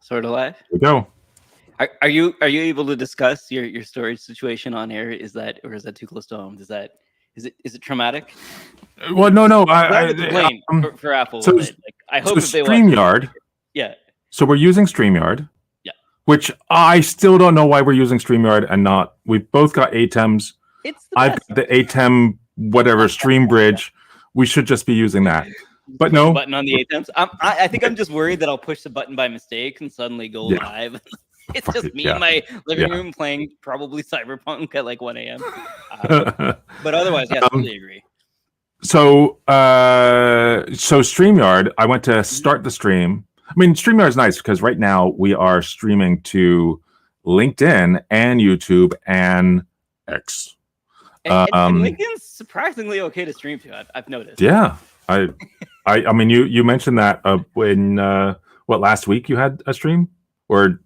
Sort of live. we go. Are you able to discuss your storage situation on air? Is that, or is that too close to home? Is it traumatic? Well, no. I have a complaint for Apple So, with it. Like, I hope if they watch StreamYard. yeah, So we're using StreamYard. Yeah. Which I still don't know why we're using StreamYard and not. We've both got ATEMs. it's the I've best. got the ATEM whatever Stream Bridge. We should just be using that. But no. Button on the attempts. I think I'm just worried that I'll push the button by mistake and suddenly go live. It's just me in my living room playing probably Cyberpunk at like 1 a.m. But otherwise, yes, I totally agree. So StreamYard, I went to start the stream. I mean, StreamYard is nice because right now we are streaming to LinkedIn and YouTube and X. And LinkedIn's surprisingly okay to stream to. I've noticed. Yeah, I mean, you mentioned that when last week you had a stream or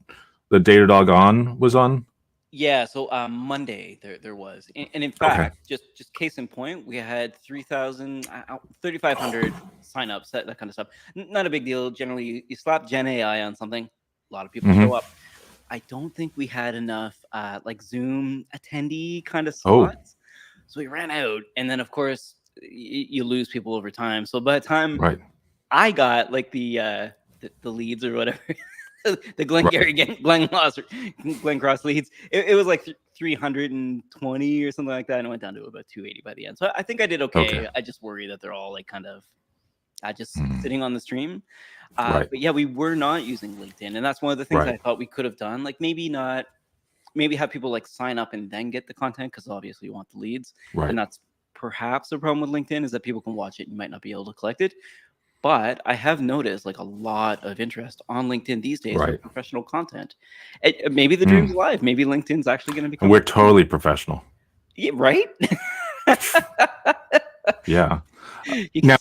the Datadog on was on. Yeah, so Monday there was, and in fact, just case in point, we had 3,500 signups, that kind of stuff. Not a big deal. Generally, you slap Gen AI on something, a lot of people show up. I don't think we had enough like Zoom attendee kind of slots, so we ran out. And then of course you lose people over time. So by the time I got like the leads or whatever. The Glen Cross leads. It was like 320 or something like that, and it went down to about 280 by the end. So I think I did okay. I just worry that they're all like kind of just sitting on the stream. But yeah, we were not using LinkedIn, and that's one of the things I thought we could have done. Like maybe have people like sign up and then get the content, because obviously you want the leads, and that's perhaps the problem with LinkedIn, is that people can watch it, you might not be able to collect it. But I have noticed like a lot of interest on LinkedIn these days for professional content. Maybe the dream's alive. Maybe LinkedIn's actually going to become. We're totally professional. Yeah, right? Yeah. Now,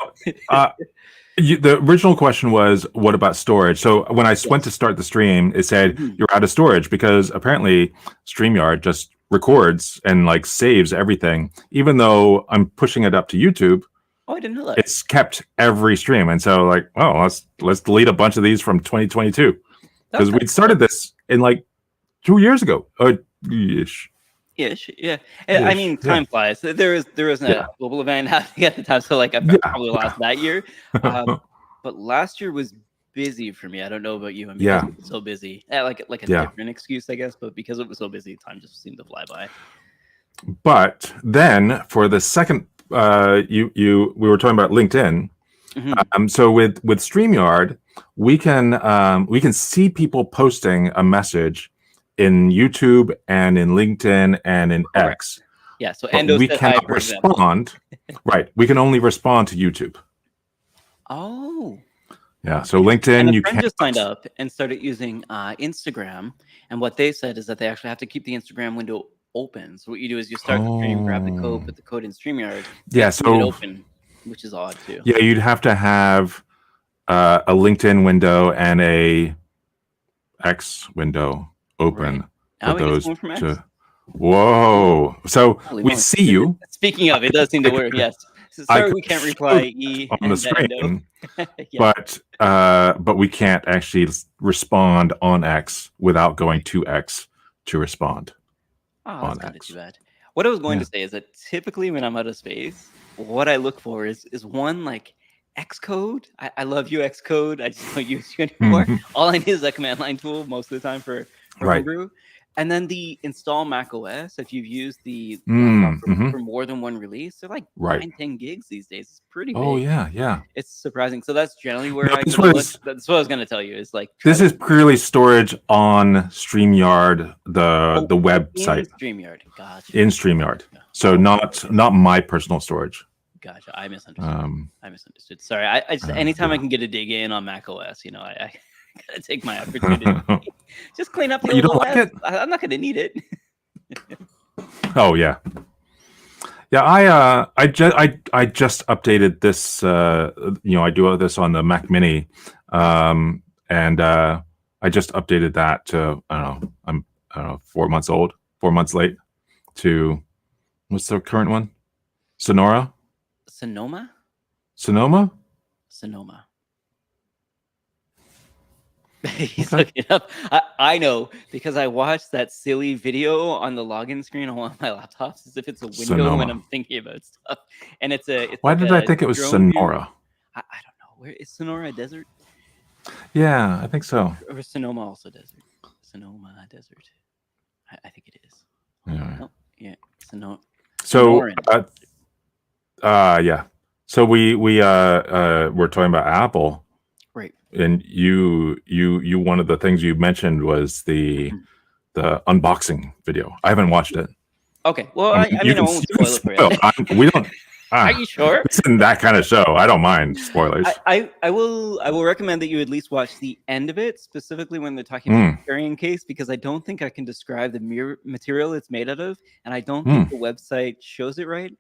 the original question was, what about storage? So when I went to start the stream, it said you're out of storage, because apparently StreamYard just records and like saves everything, even though I'm pushing it up to YouTube. Oh, I didn't know that. It's kept every stream, and so like, let's delete a bunch of these from 2022, because we started this in like 2 years ago, ish. Yeah. I mean, time flies. There isn't a global event happening at the time, so like I probably lost that year. But last year was busy for me. I don't know about you. And because it was so busy, like a different excuse, I guess. But because it was so busy, time just seemed to fly by. But then for the second. We were talking about LinkedIn. So with StreamYard, we can see people posting a message in YouTube and in LinkedIn and in X. Yeah, so we cannot respond. We can only respond to YouTube. Oh. Yeah, so LinkedIn, you just signed up and started using Instagram, and what they said is that they actually have to keep the Instagram window open. So what you do is you start the stream, grab the code, put the code in StreamYard. So it open, which is odd too. Yeah, you'd have to have a LinkedIn window and a X window open for those to. Whoa! So we see you. Speaking of, it does seem to work. Yes. Sorry, we can't reply on the screen, but we can't actually respond on X without going to X to respond. Oh, that's kind of too bad. What I was going to say is that typically when I'm out of space, what I look for is one like Xcode. I love you, Xcode. I just don't use you anymore. All I need is a command line tool most of the time for Homebrew. And then the install Mac OS, if you've used the for more than one release, they're like 9-10 gigs these days. It's pretty big. Oh, yeah. It's surprising. So that's generally where that's what I was going to tell you. Is like this is purely storage on StreamYard, the website. StreamYard, gotcha. In StreamYard. So not my personal storage. Gotcha. I misunderstood. Sorry. I just anytime I can get a dig in on Mac OS, I gotta take my opportunity. Just clean up the old OS. Like it? I'm not gonna need it. Oh yeah. I just updated this. I do this on the Mac Mini, and I just updated that to I'm 4 months old, 4 months late. To what's the current one? Sonoma. He's Okay. looking it up. I know because I watched that silly video on the login screen on one of my laptops as if it's a window when Sonoma. I'm thinking about stuff. And it's Why like did I a think it was drone view. Sonora? I don't know. Where is Sonora a desert? Yeah, I think so. Or Sonoma also desert? Sonoma desert. I think it is. Yeah. No, yeah. So, Sonoran. yeah. So we're talking about Apple, Right. and you one of the things you mentioned was the unboxing video. I haven't watched it. Okay. Well, I I mean, mean, I won't spoil it for you. We don't. Are you sure? This isn't that kind of show. I don't mind spoilers. I will recommend that you at least watch the end of it, specifically when they're talking about the carrying case, because I don't think I can describe the material it's made out of, and I don't think the website shows it right.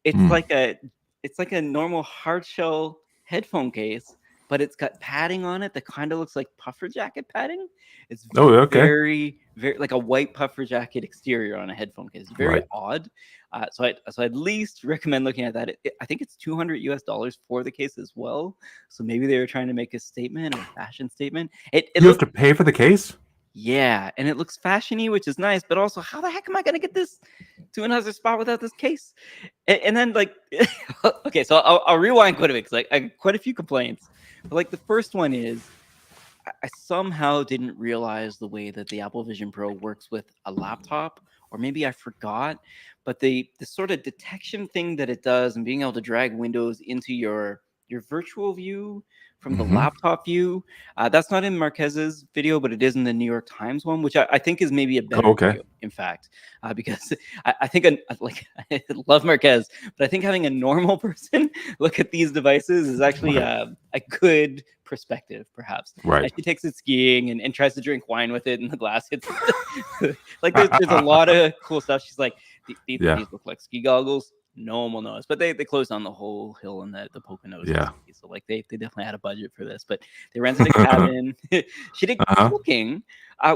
It's like a normal hard shell headphone case, but it's got padding on it that kind of looks like puffer jacket padding. It's very like a white puffer jacket exterior on a headphone case. Very odd. So I'd at least recommend looking at that. I think it's $200 for the case as well. So maybe they were trying to make a statement, a fashion statement. You have to pay for the case? Yeah, and it looks fashiony, which is nice, but also, how the heck am I going to get this to another spot without this case? And then, like, okay, so I'll rewind quite a bit because I got quite a few complaints. But, like, the first one is I somehow didn't realize the way that the Apple Vision Pro works with a laptop, or maybe I forgot. But the sort of detection thing that it does, and being able to drag windows into your virtual view from the laptop view, that's not in Marquez's video, but it is in the New York Times one, which I think is maybe a better video, in fact, because I think I love Marquez, but I think having a normal person look at these devices is actually a good perspective, perhaps. Right. And she takes it skiing and tries to drink wine with it, and the glass hits. Like there's a lot of cool stuff. She's like, these look like ski goggles. No one will notice, but they closed down the whole hill and the Poconos. Yeah. So like they definitely had a budget for this, but they rented a cabin. She did cooking,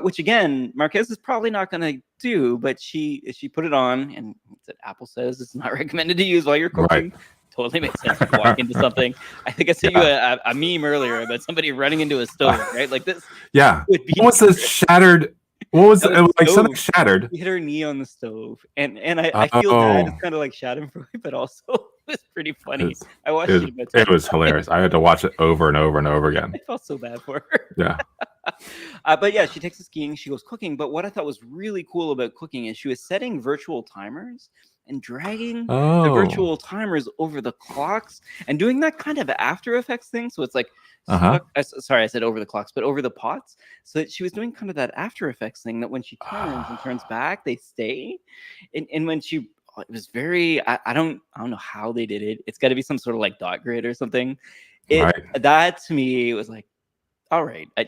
which again, Marquez is probably not going to do, but she put it on, and Apple says it's not recommended to use while you're cooking. Right. Totally makes sense to walk into something. I think I sent you a meme earlier about somebody running into a stove, right? Like this. Yeah. What was this shattered? What was it? Was like something shattered. She hit her knee on the stove, and I feel bad. It's kind of like Schadenfreude, but also it was pretty funny. I watched it. It was hilarious. I had to watch it over and over and over again. I felt so bad for her. Yeah. But yeah, she takes us skiing. She goes cooking. But what I thought was really cool about cooking is she was setting virtual timers and dragging the virtual timers over the clocks and doing that kind of After Effects thing. So it's like, sorry, I said over the clocks, but over the pots. So she was doing kind of that After Effects thing that when she turns and turns back, they stay. And when she, it was very, I don't know how they did it. It's got to be some sort of like dot grid or something. That to me was like, all right, I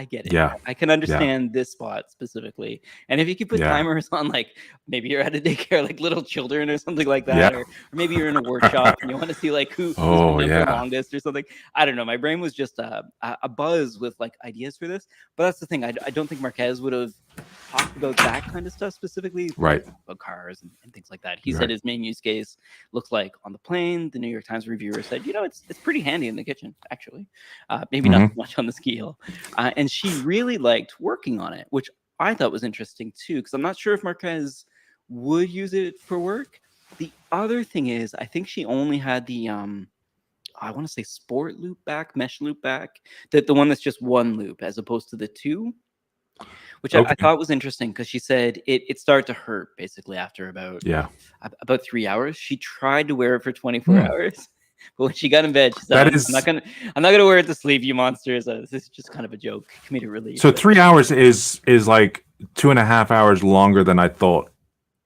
get it. Yeah. I can understand this spot specifically. And if you could put timers on, like maybe you're at a daycare, like little children or something like that, or maybe you're in a workshop and you want to see like who's been up the longest or something. I don't know. My brain was just a buzz with like ideas for this. But that's the thing. I don't think Marquez would have talked about that kind of stuff specifically, right? About cars and things like that. He said his main use case looks like on the plane. The New York Times reviewer said, it's pretty handy in the kitchen, actually. Maybe not so much on the ski hill. And she really liked working on it, which I thought was interesting too, because I'm not sure if Marquez would use it for work. The other thing is, I think she only had the I want to say sport loop back, mesh loop back, the one that's just one loop as opposed to the two, which I thought was interesting because she said it started to hurt basically after about 3 hours. She tried to wear it for 24 hours. But when she got in bed, she said, I'm not gonna wear it to sleep, you monsters. This is just kind of a joke, comedic relief. So 3 hours is like 2.5 hours longer than I thought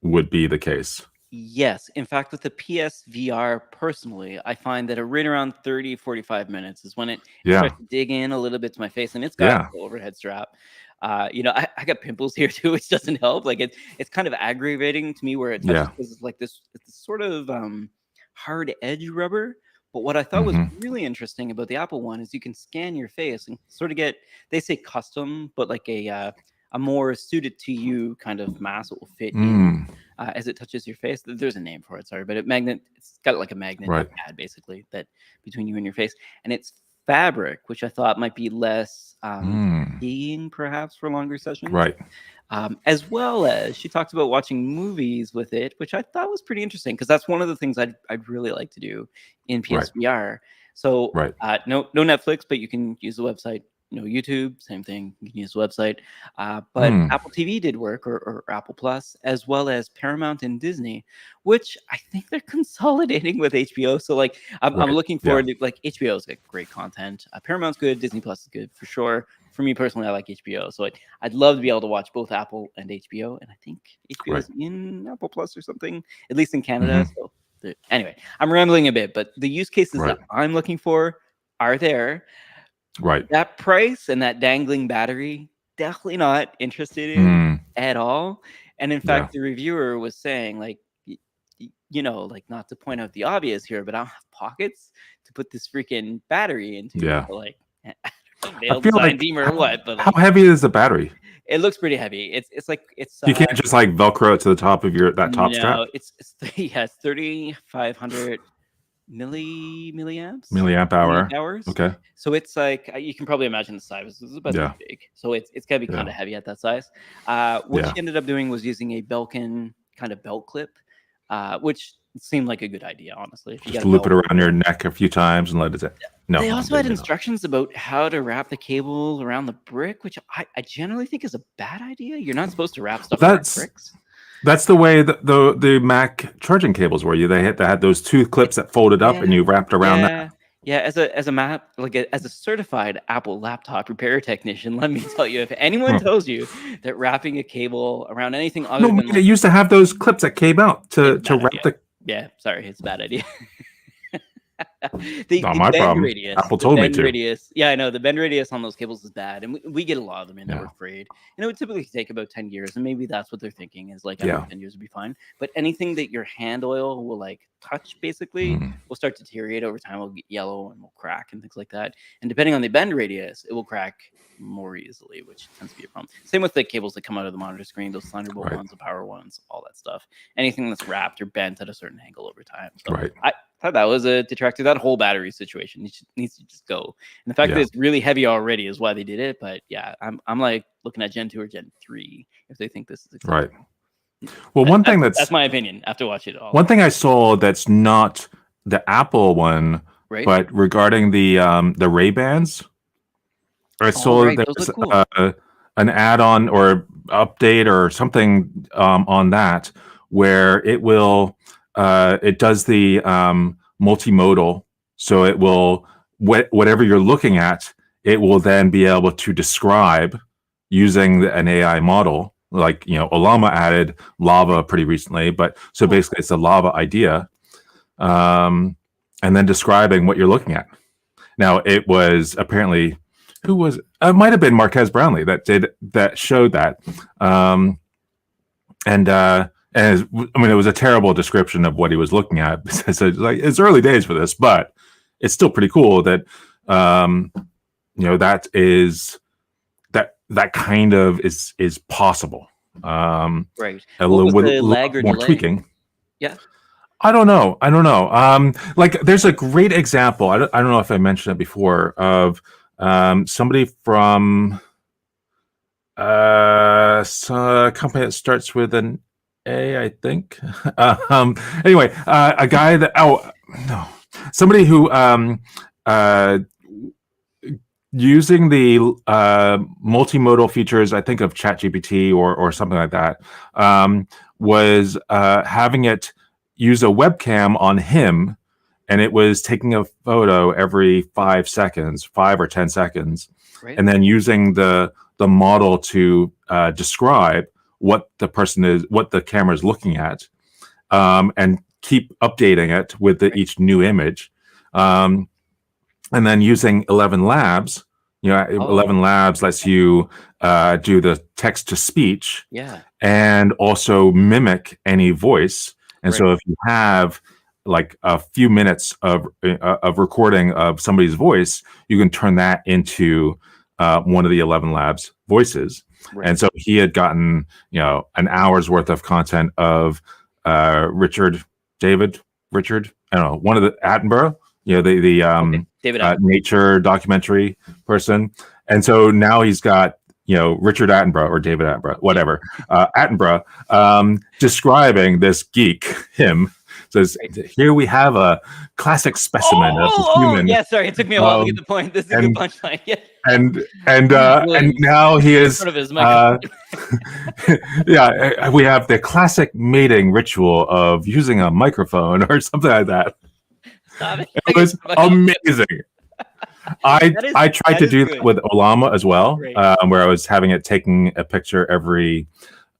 would be the case. Yes. In fact, with the PSVR, personally, I find that right around 30-45 minutes is when it starts to dig in a little bit to my face, and it's got an overhead strap. I got pimples here too, which doesn't help. Like it's kind of aggravating to me where it touches because it's like this sort of hard edge rubber. But what I thought was really interesting about the Apple one is you can scan your face and sort of get, they say custom, but like a more suited to you kind of mask that will fit in as it touches your face. There's a name for it, sorry, but it's got like a magnet pad basically that between you and your face, and it's Fabric, which I thought might be less skiing perhaps for longer sessions. Right. As well as she talked about watching movies with it, which I thought was pretty interesting because that's one of the things I'd really like to do in PSVR. So no Netflix, but you can use the website. No YouTube, same thing. You can use the website. But Apple TV did work, or Apple Plus, as well as Paramount and Disney, which I think they're consolidating with HBO. So like I'm looking forward to, like, HBO's got great content. Paramount's good. Disney Plus is good for sure. For me personally, I like HBO. So I'd love to be able to watch both Apple and HBO. And I think HBO is in Apple Plus or something, at least in Canada. So anyway, I'm rambling a bit, but the use cases that I'm looking for are there. Right. That price and that dangling battery, definitely not interested in at all. And in fact, the reviewer was saying, like, you know, like, not to point out the obvious here, but I don't have pockets to put this freaking battery into. Yeah. So, like, I feel like beamer or what? But how heavy is the battery? It looks pretty heavy. It's like you can't just like Velcro it to the top of that top strap. No, it's 3,500 milliamp hours. Okay. So it's like, you can probably imagine the size. It's about that big. So it's gotta be kind of heavy at that size. What she ended up doing was using a Belkin kind of belt clip, which seemed like a good idea, honestly. If you just loop it around your neck a few times and let it. No. They also had instructions about how to wrap the cable around the brick, which I generally think is a bad idea. You're not supposed to wrap stuff around bricks. That's the way the Mac charging cables were. They had those two clips that folded up and you wrapped around that. Yeah, as a certified Apple laptop repair technician, let me tell you, if anyone tells you that wrapping a cable around anything other than they used to have those clips that came out to wrap the. Yeah, sorry, it's a bad idea. The my problem. Radius, Apple told me to. Radius, yeah, I know the bend radius on those cables is bad, and we get a lot of them, and we're afraid. And it would typically take about 10 years, and maybe that's what they're thinking is like, 10 years would be fine. But anything that your hand oil will like touch, basically, will start to deteriorate over time. Will get yellow and will crack and things like that. And depending on the bend radius, it will crack more easily, which tends to be a problem. Same with the cables that come out of the monitor screen, those Thunderbolt ones, the power ones, all that stuff. Anything that's wrapped or bent at a certain angle over time. So I thought that was a detractor. That whole battery situation needs to just go. And the fact that it's really heavy already is why they did it. But yeah, I'm like looking at Gen 2 or Gen 3 if they think this is acceptable. Well, that's my opinion after watching it all. One thing I saw that's not the Apple one, but regarding the Ray-Bans, I saw there was an add-on or update or something on that where it will it does the multimodal, so it will whatever you're looking at, it will then be able to describe using an AI model. Like, Olama added Lava pretty recently, but so basically it's a Lava idea, and then describing what you're looking at. Now it was apparently it might have been Marquez Brownlee that showed that, and it was a terrible description of what he was looking at. It's like it's early days for this, but it's still pretty cool that that is that kind of is possible. Right. A little more tweaking. Yeah. I don't know. Like there's a great example. I don't know if I mentioned it before of somebody from a company that starts with an A, I think. Anyway, a guy somebody who using the multimodal features, I think of ChatGPT or something like that, was having it use a webcam on him, and it was taking a photo every 5 or 10 seconds, and then using the model to describe what the camera is looking at, and keep updating it with each new image. And then using 11 Labs, 11 Labs lets you do the text to speech, and also mimic any voice. And so if you have like a few minutes of recording of somebody's voice, you can turn that into one of the 11 Labs voices. And so he had gotten, an hour's worth of content of Richard, I don't know, one of the Attenborough. the David Attenborough. nature documentary person, and so now he's got Richard Attenborough or David Attenborough, whatever, Attenborough, describing this geek, him. Says, here we have a classic specimen of the human. Yeah, sorry, it took me a while to get the point. This is a good punchline. Yeah. And now he is. Yeah, we have the classic mating ritual of using a microphone or something like that. Stop it. It was amazing. I tried to do that with Ollama as well, where I was having it taking a picture every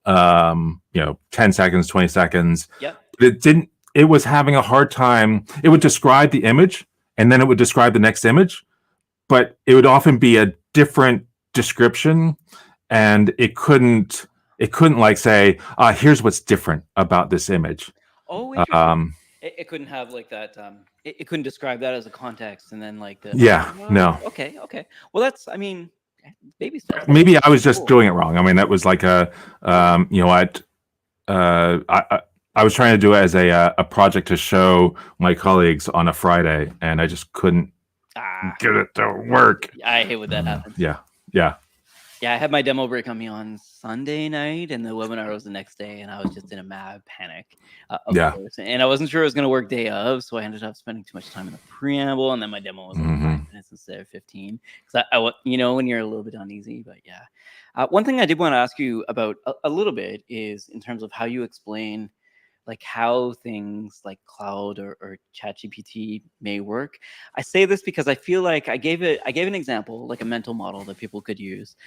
10 seconds, 20 seconds. Yep. It was having a hard time. It would describe the image and then it would describe the next image, but it would often be a different description, and it couldn't like say, here's what's different about this image. Oh, interesting. It couldn't have like that. It couldn't describe that as a context, and then like the. Yeah. No. Okay. Well, that's. I mean, baby steps. Maybe I was just doing it wrong. I mean, that was like I was trying to do it as a project to show my colleagues on a Friday, and I just couldn't get it to work. I hate when that happens. Yeah. I had my demo break on me on Sunday night, and the webinar was the next day, and I was just in a mad panic. Of course. And I wasn't sure it was going to work day of, so I ended up spending too much time in the preamble, and then my demo was like 5 minutes instead of 15. Because I when you're a little bit uneasy, but yeah. One thing I did want to ask you about a little bit is in terms of how you explain like how things like cloud or ChatGPT may work. I say this because I feel like I gave an example, like a mental model that people could use,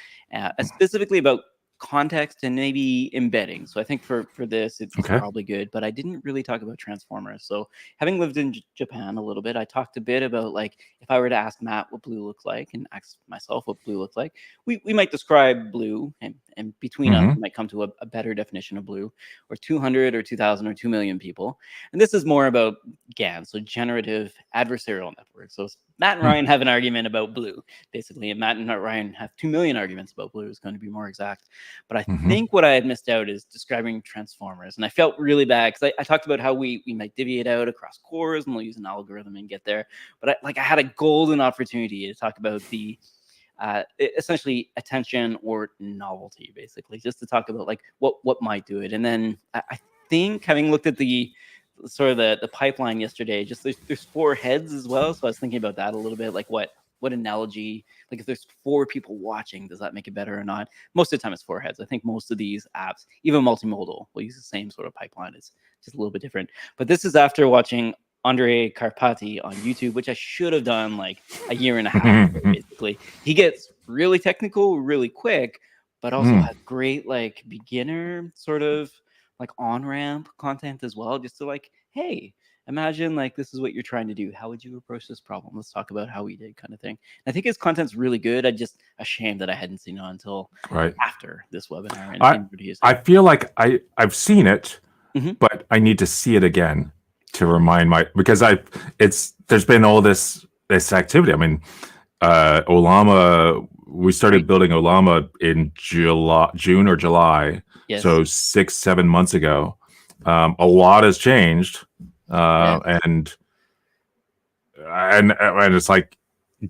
specifically about context and maybe embedding. So I think for this, it's probably good, but I didn't really talk about transformers. So having lived in Japan a little bit, I talked a bit about like, if I were to ask Matt what blue looks like and ask myself what blue looks like, we might describe blue, and between us, we might come to a better definition of blue, or 200 or 2,000 or 2 million people. And this is more about GAN, so generative adversarial networks. So Matt and Ryan have an argument about blue, basically, and Matt and Ryan have 2 million arguments about blue, is going to be more exact. But I think what I had missed out is describing transformers. And I felt really bad because I talked about how we might divvy it out across cores and we'll use an algorithm and get there. But I had a golden opportunity to talk about the essentially attention or novelty, basically, just to talk about like what might do it. And then I think, having looked at the sort of the pipeline yesterday, just there's 4 heads as well. So I was thinking about that a little bit, like what analogy, like if there's 4 people watching, does that make it better or not? Most of the time it's 4 heads. I think most of these apps, even multimodal, will use the same sort of pipeline. It's just a little bit different. But this is after watching Andre Karpathy on YouTube, which I should have done like a year and a half ago, basically. He gets really technical really quick, but also has great like beginner sort of like on-ramp content as well, just to like, hey, imagine like this is what you're trying to do. How would you approach this problem? Let's talk about how we did, kind of thing. And I think his content's really good. I'm just ashamed that I hadn't seen it until after this webinar. And I feel like I've seen it, but I need to see it again to remind because there's been all this activity. I mean, Ollama, we started building Ollama in June or July. Yes. So 6-7 months ago. A lot has changed. And it's like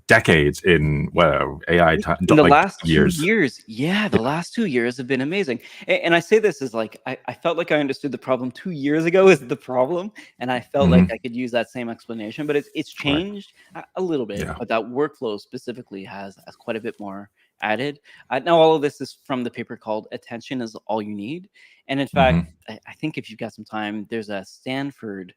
decades in AI time. In the last 2 years. Yeah, the last 2 years have been amazing. And I say this as like, I felt like I understood the problem 2 years ago is the problem. And I felt like I could use that same explanation, but it's changed a little bit. But that workflow specifically has quite a bit more added. Now, all of this is from the paper called Attention is All You Need. And in fact, I think if you've got some time, there's a Stanford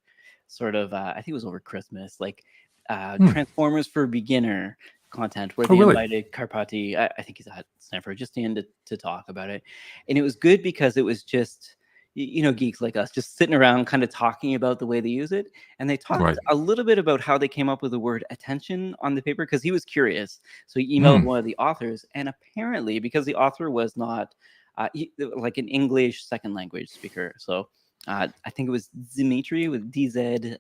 sort of, I think it was over Christmas, like Transformers for Beginner content, where they invited Karpathy, I think he's at Stanford, just in to talk about it. And it was good because it was just, geeks like us just sitting around kind of talking about the way they use it. And they talked a little bit about how they came up with the word attention on the paper, because he was curious. So he emailed one of the authors, and apparently because the author was not like an English second language speaker. So I think it was Dimitri with DZMITRY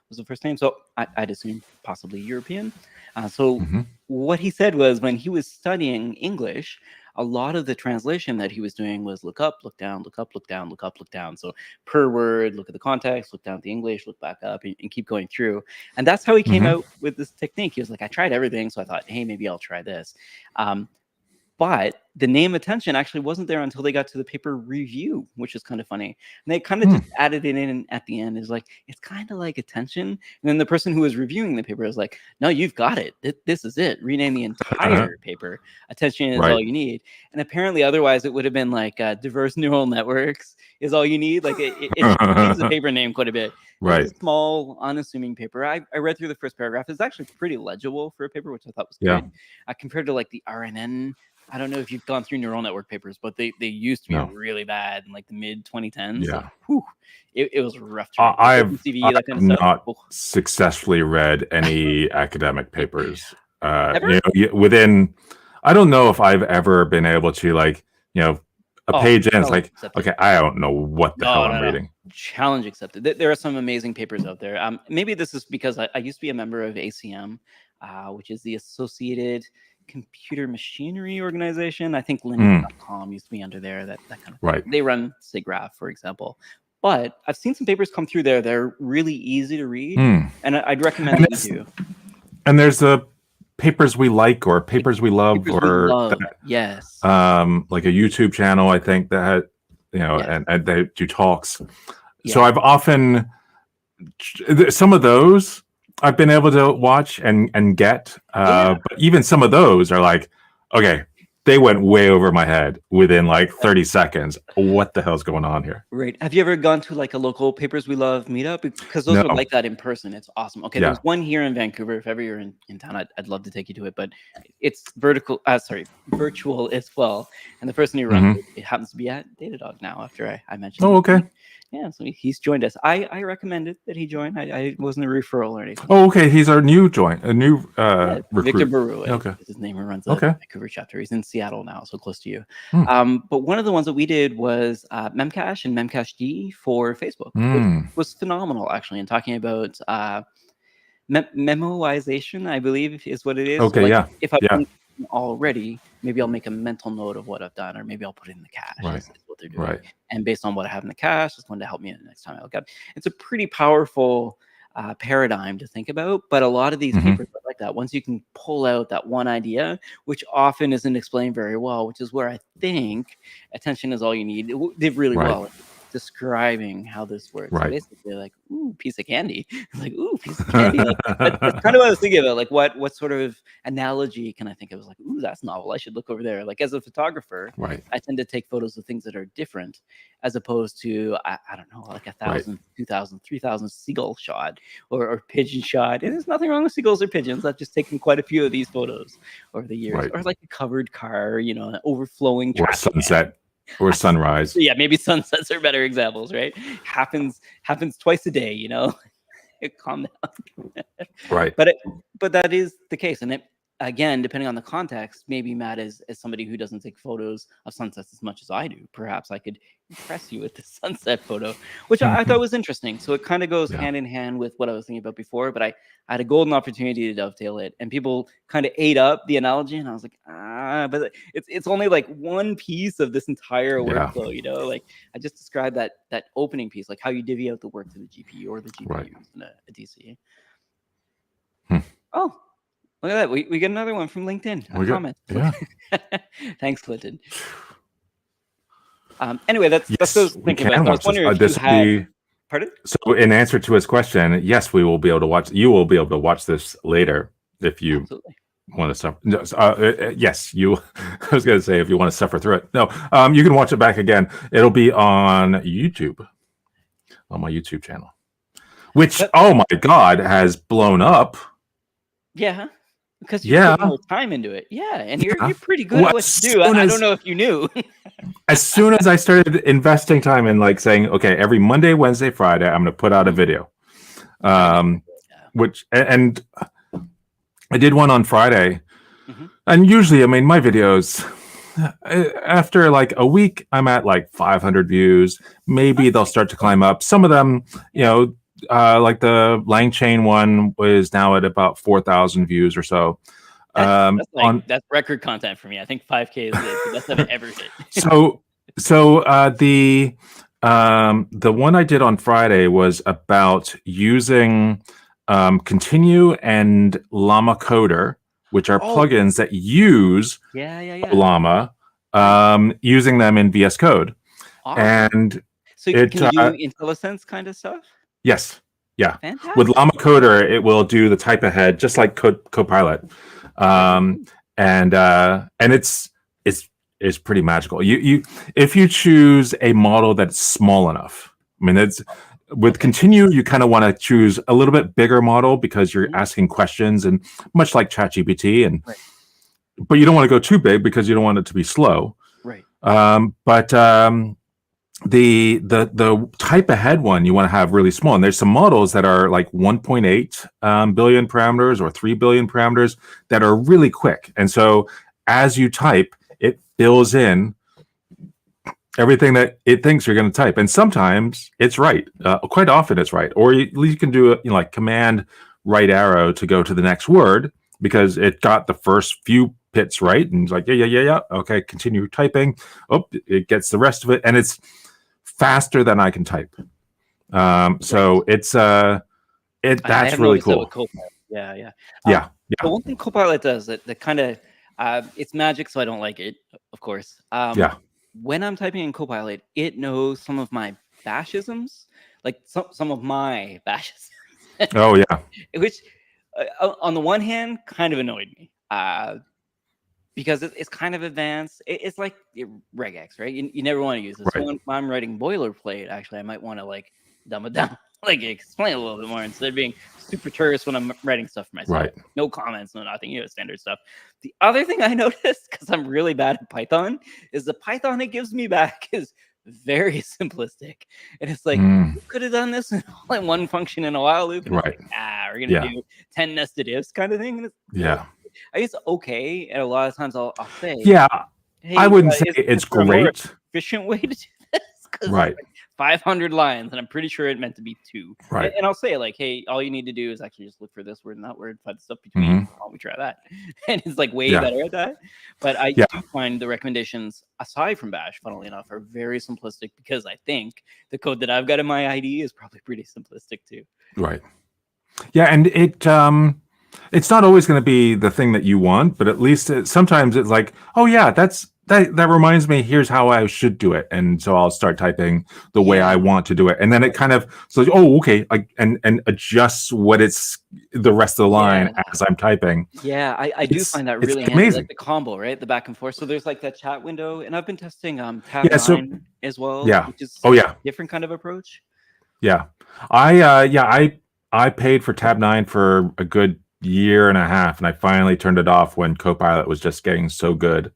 was the first name. So I'd assume possibly European. So what he said was, when he was studying English, a lot of the translation that he was doing was look up, look down, look up, look down, look up, look down. So per word, look at the context, look down at the English, look back up, and keep going through. And that's how he came out with this technique. He was like, I tried everything, so I thought, hey, maybe I'll try this. But the name attention actually wasn't there until they got to the paper review, which is kind of funny. And they kind of just added it in at the end. Is like, it's kind of like attention. And then the person who was reviewing the paper was like, no, you've got it. This is it. Rename the entire paper. Attention is all you need. And apparently otherwise it would have been like diverse neural networks is all you need. Like it changes the paper name quite a bit. Right. It's a small, unassuming paper. I read through the first paragraph. It's actually pretty legible for a paper, which I thought was good. Compared to like the RNN. I don't know if you've gone through neural network papers, but they used to be really bad in like the mid 2010s. Yeah. Like, whew, it was rough. I've not successfully read any academic papers. Within, I don't know if I've ever been able to like, a page in, it's like, okay, I don't know what the hell I'm reading. Challenge accepted. There are some amazing papers out there. Maybe this is because I used to be a member of ACM, which is the Associated Computer Machinery Organization. I think Linux.com used to be under there. That kind of thing. Right. They run SIGGRAPH, for example. But I've seen some papers come through there. They're really easy to read, and I'd recommend that you do. And there's the papers we like or papers we love, yes. Like a YouTube channel, I think that and they do talks. Yeah. So I've often some of those I've been able to watch and get, but even some of those are like, okay, they went way over my head within like 30 seconds. What the hell's going on here? Right. Have you ever gone to like a local Papers We Love meetup? Because those are like that in person. It's awesome. Okay, there's one here in Vancouver. If ever you're in town, I'd love to take you to it. But it's virtual as well. And the person who runs it happens to be at Datadog now. After I mentioned. Oh, okay. Yeah, so he's joined us. I recommended that he join. I wasn't a referral or anything. Oh, okay. He's our new recruit. Victor Baru. Okay. His name runs the Vancouver chapter. He's in Seattle now, so close to you. But one of the ones that we did was Memcache and Memcached for Facebook, which was phenomenal, actually, and talking about memoization, I believe is what it is. Okay, so, like, if I've done already, maybe I'll make a mental note of what I've done, or maybe I'll put it in the cache. Right. Is what they're doing. Right. And based on what I have in the cache, it's going to help me the next time I look up. It's a pretty powerful paradigm to think about, but a lot of these papers are like that. Once you can pull out that one idea, which often isn't explained very well, which is where I think attention is all you need. It did really well at describing how this works. Right. So basically, like, ooh, piece of candy. Like, ooh, piece of candy. Like, that's kind of what I was thinking about. Like, what sort of analogy can I think of? Like, ooh, that's novel. I should look over there. Like, as a photographer, I tend to take photos of things that are different, as opposed to I don't know, like 1,000, 2,000, 3,000 seagull shot or pigeon shot. And there's nothing wrong with seagulls or pigeons. I've just taken quite a few of these photos over the years. Or like a covered car, an overflowing or sunset. Or sunrise. Yeah, maybe sunsets are better examples, right? Happens twice a day, Calm down. Right. But that is the case. And it, again, depending on the context, maybe Matt is somebody who doesn't take photos of sunsets as much as I do. Perhaps I could impress you with the sunset photo, which I thought was interesting. So it kind of goes hand in hand with what I was thinking about before, but I had a golden opportunity to dovetail it, and people kind of ate up the analogy, and I was like, but it's only like one piece of this entire workflow, like I just described that opening piece, like how you divvy out the work to the GPU or the GPU in a DC. Oh, look at that. We get another one from LinkedIn. A comment. Thanks, Clinton. Anyway, that's those thinking about. I was wondering if you had... Pardon? So in answer to his question, yes, we will be able to watch. You will be able to watch this later if you want to suffer. Yes, you. I was going to say if you want to suffer through it. No, you can watch it back again. It'll be on YouTube, on my YouTube channel, which oh my God has blown up. Yeah. Because you put more time into it. Yeah, and you're pretty good at what you do. I don't know if you knew. As soon as I started investing time in like saying, okay, every Monday, Wednesday, Friday, I'm going to put out a video. Which and I did one on Friday. And usually, I mean, my videos, after like a week, I'm at like 500 views. Maybe they'll start to climb up. Some of them, like the LangChain one was now at about 4,000 views or so. That's record content for me. I think 5K is the best I've ever hit. The one I did on Friday was about using Continue and Llama Coder, which are plugins that use Llama, using them in VS Code. Awesome. And so can you do IntelliSense kind of stuff? Yes. Yeah. Fantastic. With Llama Coder, it will do the type ahead, just like Copilot. And it's pretty magical. You if you choose a model that's small enough. I mean, it's with Continue, you kind of want to choose a little bit bigger model because you're asking questions, and much like ChatGPT, and but you don't want to go too big because you don't want it to be slow. Right. The type ahead one you want to have really small, and there's some models that are like 1.8 billion parameters or 3 billion parameters that are really quick, and so as you type, it fills in everything that it thinks you're going to type, and sometimes it's right. Quite often it's right, or you can do like command right arrow to go to the next word because it got the first few bits right, and it's like yeah, okay, continue typing. Oh, it gets the rest of it, and it's faster than I can type. So it's that's really cool. Yeah. The one thing Copilot does that kind of it's magic, so I don't like it, of course. When I'm typing in Copilot, it knows some of my bashisms, like some of my bashisms. Oh yeah. Which, on the one hand, kind of annoyed me. Because it's kind of advanced. It's like regex, right? You never want to use this. Right. When I'm writing boilerplate, actually, I might want to like dumb it down, like explain a little bit more instead of being super terse when I'm writing stuff for myself. Right. No comments, no nothing, standard stuff. The other thing I noticed, because I'm really bad at Python, is the Python it gives me back is very simplistic. And it's like, you could have done this all in one function in a while loop. And right. Like, we're going to do 10 nested ifs kind of thing. And it's, I guess okay, and a lot of times I'll say, hey, I wouldn't say it's great. A more efficient way to do this, right? Like 500 lines, and I'm pretty sure it meant to be 2. Right. And I'll say like, hey, all you need to do is actually just look for this word and that word, find the stuff between. Why don't we try that? And it's like way better at that. But I do find the recommendations aside from Bash, funnily enough, are very simplistic because I think the code that I've got in my IDE is probably pretty simplistic too. Right. Yeah, and it's not always going to be the thing that you want, but at least sometimes it's like, oh yeah, that reminds me. Here's how I should do it, and so I'll start typing the way I want to do it, and then it kind of okay, and adjusts what it's the rest of the line as I'm typing. Yeah, I do find that really handy, amazing. Like the combo, right? The back and forth. So there's like that chat window, and I've been testing Tab 9 as well. Yeah. Which is different kind of approach. Yeah, I paid for Tab 9 for a good year and a half, and I finally turned it off when Copilot was just getting so good.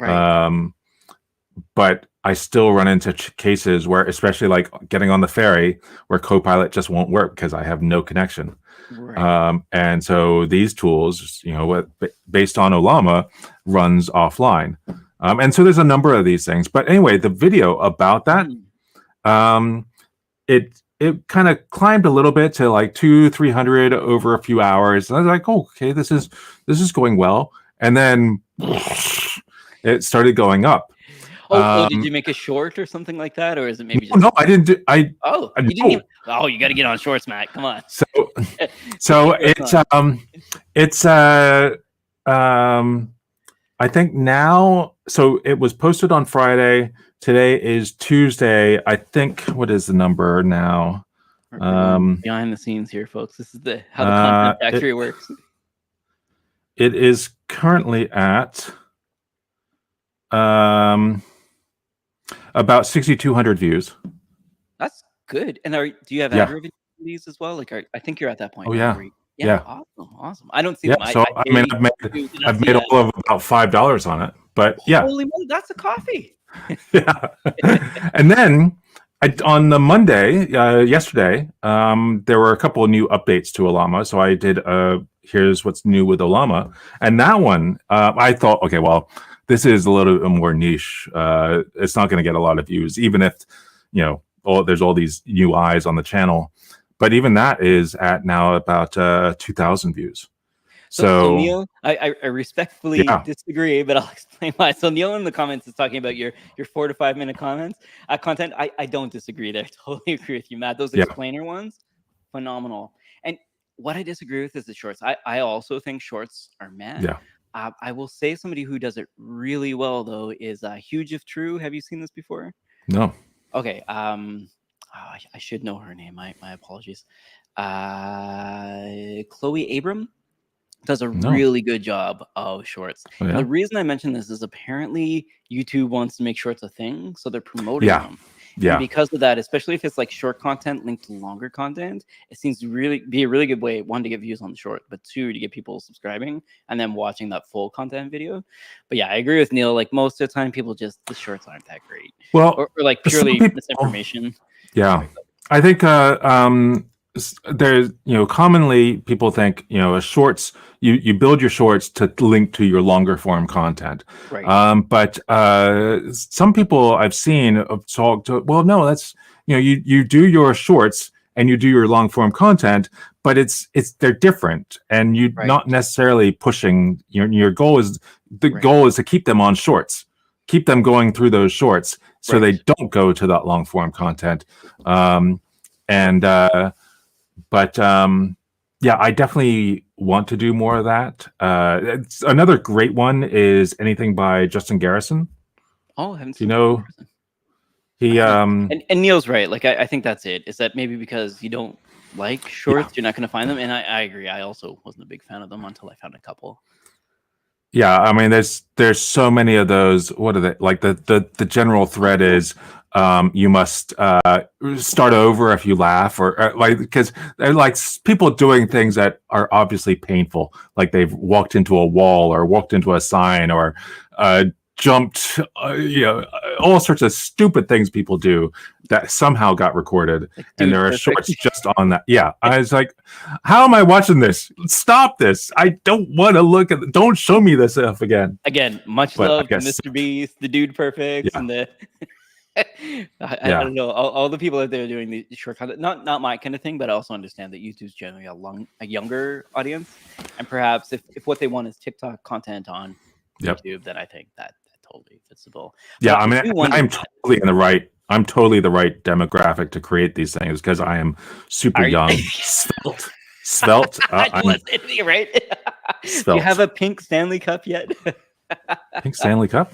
Right. But I still run into cases where, especially like getting on the ferry, where Copilot just won't work because I have no connection. Right. And so these tools, based on Ollama, runs offline. And so there's a number of these things. But anyway, the video about that, it kind of climbed a little bit to like 200-300 over a few hours. And I was like, oh, okay, this is going well. And then it started going up. Did you make a short or something like that? Or is it maybe just... No, I didn't do... you got to get on shorts, Matt. Come on. So it's I think now, so it was posted on Friday. Today is Tuesday. I think, what is the number now? Behind the scenes here, folks. This is how the content factory works. It is currently at about 6,200 views. That's good. And do you have ad revenue for these as well? Like, I think you're at that point. Oh yeah. Yeah. Awesome. I don't see them. So I've made all of about $5 on it. But yeah. Holy moly, that's a coffee. Yeah. And then on the Monday, yesterday, there were a couple of new updates to Ollama. So I did here's what's new with Ollama. And that one, I thought, okay, well, this is a little bit more niche. It's not going to get a lot of views, even if, there's all these new eyes on the channel. But even that is at now about 2,000 views. So Neil, I respectfully disagree, but I'll explain why. So Neil in the comments is talking about your 4 to 5 minute content. I don't disagree there. I totally agree with you, Matt. Those explainer ones, phenomenal. And what I disagree with is the shorts. I also think shorts are meh. Yeah. I will say somebody who does it really well though is Huge If True. Have you seen this before? No. Okay. I should know her name. My apologies. Chloe Abram does a really good job of shorts. Oh, yeah? The reason I mention this is apparently YouTube wants to make shorts a thing, so they're promoting them. Yeah. And because of that, especially if it's like short content linked to longer content, it seems to really be a really good way, one, to get views on the short, but two, to get people subscribing and then watching that full content video. But yeah, I agree with Neil. Like most of the time, people just, the shorts aren't that great. Well, or like purely misinformation. Yeah. I think there's, commonly people think, a shorts, you build your shorts to link to your longer form content. Right. But some people I've seen talk to, well, no, that's, you do your shorts and you do your long form content, but they're different, and you're not necessarily pushing your goal is goal is to keep them on shorts, keep them going through those shorts so they don't go to that long form content. Yeah, I definitely want to do more of that. Another great one is anything by Justin Garrison. Oh, I haven't seen he and Neil's right. Like I think that's it. Is that maybe because you don't like shorts, you're not going to find them? And I agree. I also wasn't a big fan of them until I found a couple. Yeah, I mean, there's so many of those. What are they like? The general thread is you must start over if you laugh, or like, because they're like people doing things that are obviously painful, like they've walked into a wall or walked into a sign or jumped, all sorts of stupid things people do that somehow got recorded. And there are shorts just on that. Yeah. I was like, how am I watching this? Stop this. I don't want to look at don't show me this stuff again. Much love to Mr. Beast, the Dude Perfect, and the I don't know, all the people out there doing the short content, not my kind of thing, but I also understand that YouTube's generally a younger audience, and perhaps if what they want is TikTok content on YouTube, then I think that totally fits the bill. Yeah, I mean, I'm totally I'm totally the right demographic to create these things because I am super young, svelte. Right? Svelte. You have a pink Stanley Cup yet? Pink Stanley Cup?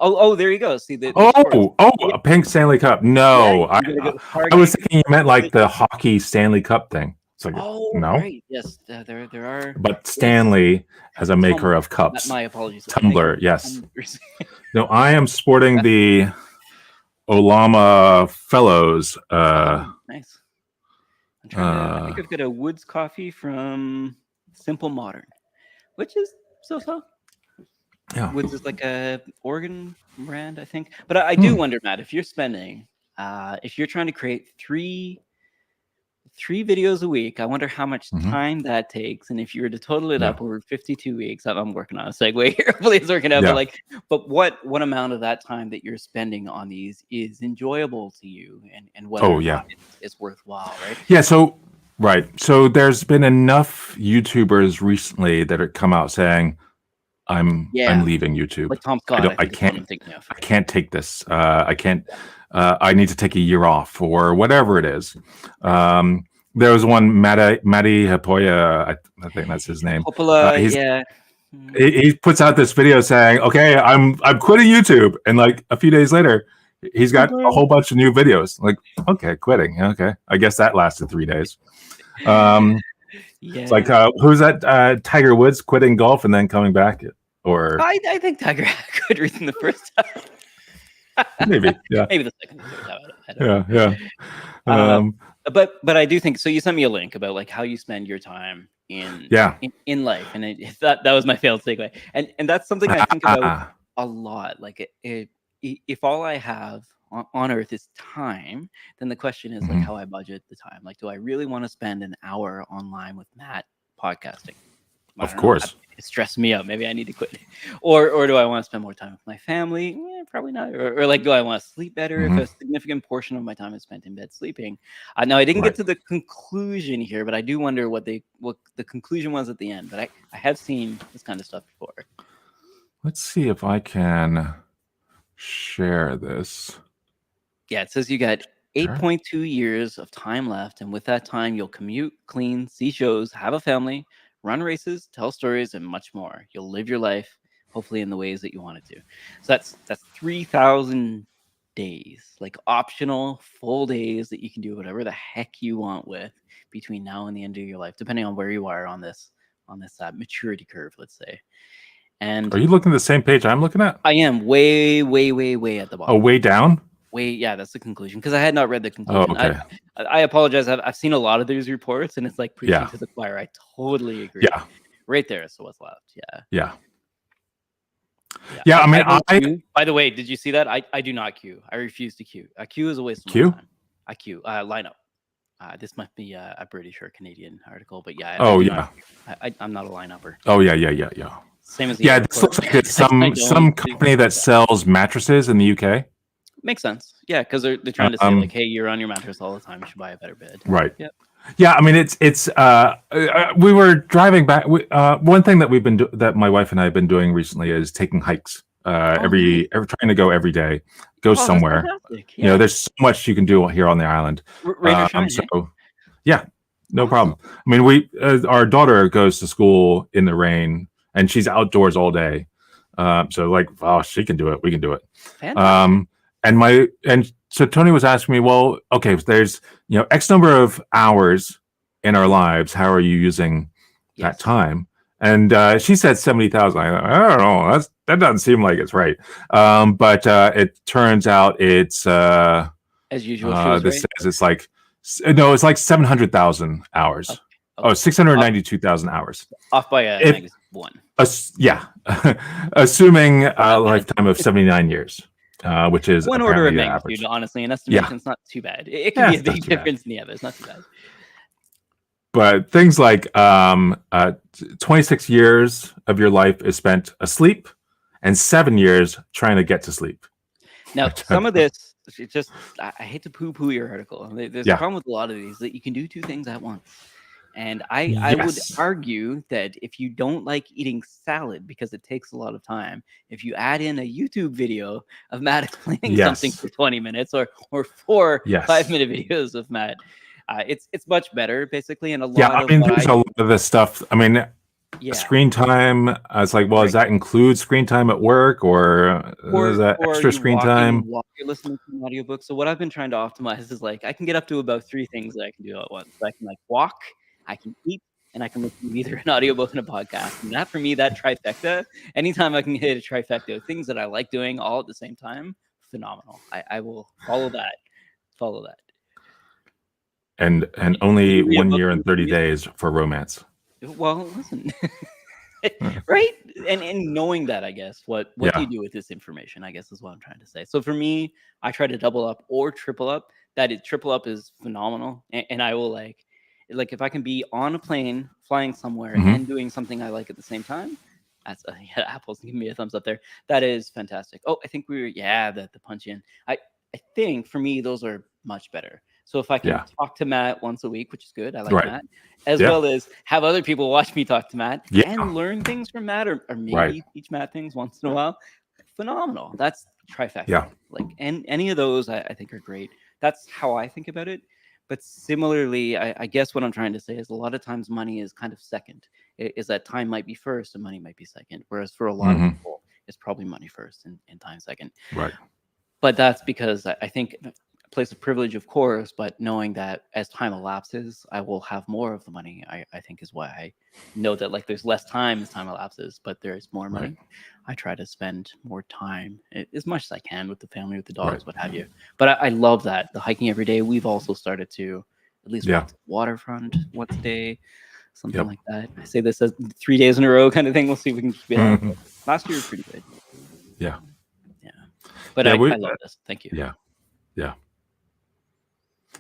Oh, there you go. See a pink Stanley Cup. No, I was thinking you meant like the hockey Stanley Cup thing. It's like, no. Right. Yes, there are. But Stanley as a maker of cups. My apologies. Tumbler, yes. No, I am sporting the Olama Fellows. Nice. I think I've got a Woods coffee from Simple Modern, which is so. Yeah. Woods is like a Oregon brand, I think. But I do wonder, Matt, if you're spending, if you're trying to create three videos a week, I wonder how much time that takes. And if you were to total it up over 52 weeks, I'm working on a segue here. Hopefully it's working out. But what amount of that time that you're spending on these is enjoyable to you, and whether it's worthwhile, right? Yeah. So there's been enough YouTubers recently that have come out saying, I'm leaving YouTube. Like Tom Scott. I can't take this. I can't. I need to take a year off or whatever it is. There was one Matti Haapoja, I think that's his name. He puts out this video saying, "Okay, I'm quitting YouTube," and like a few days later, he's got a whole bunch of new videos. Like, okay, quitting. Okay, I guess that lasted 3 days. It's like who's that? Tiger Woods quitting golf and then coming back, or I think Tiger had a good reason the first time. Maybe the second. But I do think so. You sent me a link about like how you spend your time in life, and that was my failed segue, and that's something I think about a lot. Like if all I have on earth is time, then the question is like how I budget the time. Like, do I really want to spend an hour online with Matt podcasting? Of course. It stressed me out. Maybe I need to quit. Or do I want to spend more time with my family? Probably not. Or like, do I want to sleep better if a significant portion of my time is spent in bed sleeping? Now, I didn't get to the conclusion here, but I do wonder what the conclusion was at the end. But I have seen this kind of stuff before. Let's see if I can share this. Yeah, it says you got 8.2 years of time left, and with that time, you'll commute, clean, see shows, have a family, run races, tell stories, and much more. You'll live your life, hopefully in the ways that you want it to. So that's 3,000 days, like optional full days that you can do whatever the heck you want with between now and the end of your life, depending on where you are on this maturity curve, let's say. And are you looking at the same page I'm looking at? I am way at the bottom. Oh, way down? Yeah, that's the conclusion, because I had not read the conclusion. Oh, okay. I apologize. I've seen a lot of these reports, and it's like preaching to the choir. I totally agree. Yeah, right there. So what's left? Yeah. I mean, by the way, did you see that? I do not queue. I refuse to queue. Queue is a waste of my time. I queue. Lineup. This might be a British or Canadian article, but yeah. I'm not a lineupper. Oh yeah. Same as this looks like it's some company that sells mattresses in the UK. Makes sense. Yeah, because they're trying to say like, hey, you're on your mattress all the time. You should buy a better bed. Right. Yep. Yeah, I mean, it's we were driving back. One thing that that my wife and I have been doing recently is taking hikes. Trying to go every day, go somewhere. Yeah. There's so much you can do here on the island. No problem. I mean, our daughter goes to school in the rain, and she's outdoors all day. So like, she can do it. We can do it. Fantastic. And so Tony was asking me, well, okay, if there's X number of hours in our lives, how are you using that time? And she said 70,000. I don't know. That doesn't seem like it's right. But it turns out it's as usual. This says it's like it's like 700,000 hours. Okay. Oh, 692,000 hours. Off by a one. Assuming a lifetime of 79 years. Which is one order of magnitude, honestly. An estimation is not too bad. It can be a big difference in the other. It's not too bad. But things like 26 years of your life is spent asleep, and 7 years trying to get to sleep. Now, some of this, I hate to poo-poo your article. There's a problem with a lot of these, that you can do two things at once. And I would argue that if you don't like eating salad because it takes a lot of time, if you add in a YouTube video of Matt explaining something for 20 minutes or 4 5-minute videos of Matt, it's much better, basically. And there's a lot of this stuff. I mean, screen time. It's like, well, does that include screen time at work, or is that extra screen time? You're listening to an audiobook. So what I've been trying to optimize is like I can get up to about 3 things that I can do at once. So I can like walk, I can eat, and I can listen to either an audiobook and a podcast. And that, for me, that trifecta, anytime I can hit a trifecta of things that I like doing all at the same time, phenomenal. I will follow that. And only 1 year and 30 days for romance. Well, listen. Right? And knowing that, I guess, what do you do with this information, I guess, is what I'm trying to say. So for me, I try to double up or triple up. Triple up is phenomenal. And I will like if I can be on a plane flying somewhere and doing something I like at the same time, that's Apple's giving me a thumbs up there. That is fantastic. Oh, I think the punch in. I think for me, those are much better. So if I can talk to Matt once a week, which is good, I like Matt, as well as have other people watch me talk to Matt and learn things from Matt, or maybe teach Matt things once in a while, phenomenal. That's trifecta. Yeah. Like, and any of those I think are great. That's how I think about it. But similarly, I guess what I'm trying to say is a lot of times money is kind of second. Is that time might be first and money might be second. Whereas for a lot of people, it's probably money first and time second. Right. But that's because I think a place of privilege, of course, but knowing that as time elapses, I will have more of the money, I think is why I know that like there's less time as time elapses, but there is more money. Right. I try to spend more time as much as I can with the family, with the dogs, what have you. But I love that. The hiking every day, we've also started to at least walk to the waterfront once a day, something like that. I say this as 3 days in a row kind of thing. We'll see if we can keep it up. Last year was pretty good. Yeah. But I love this. Thank you.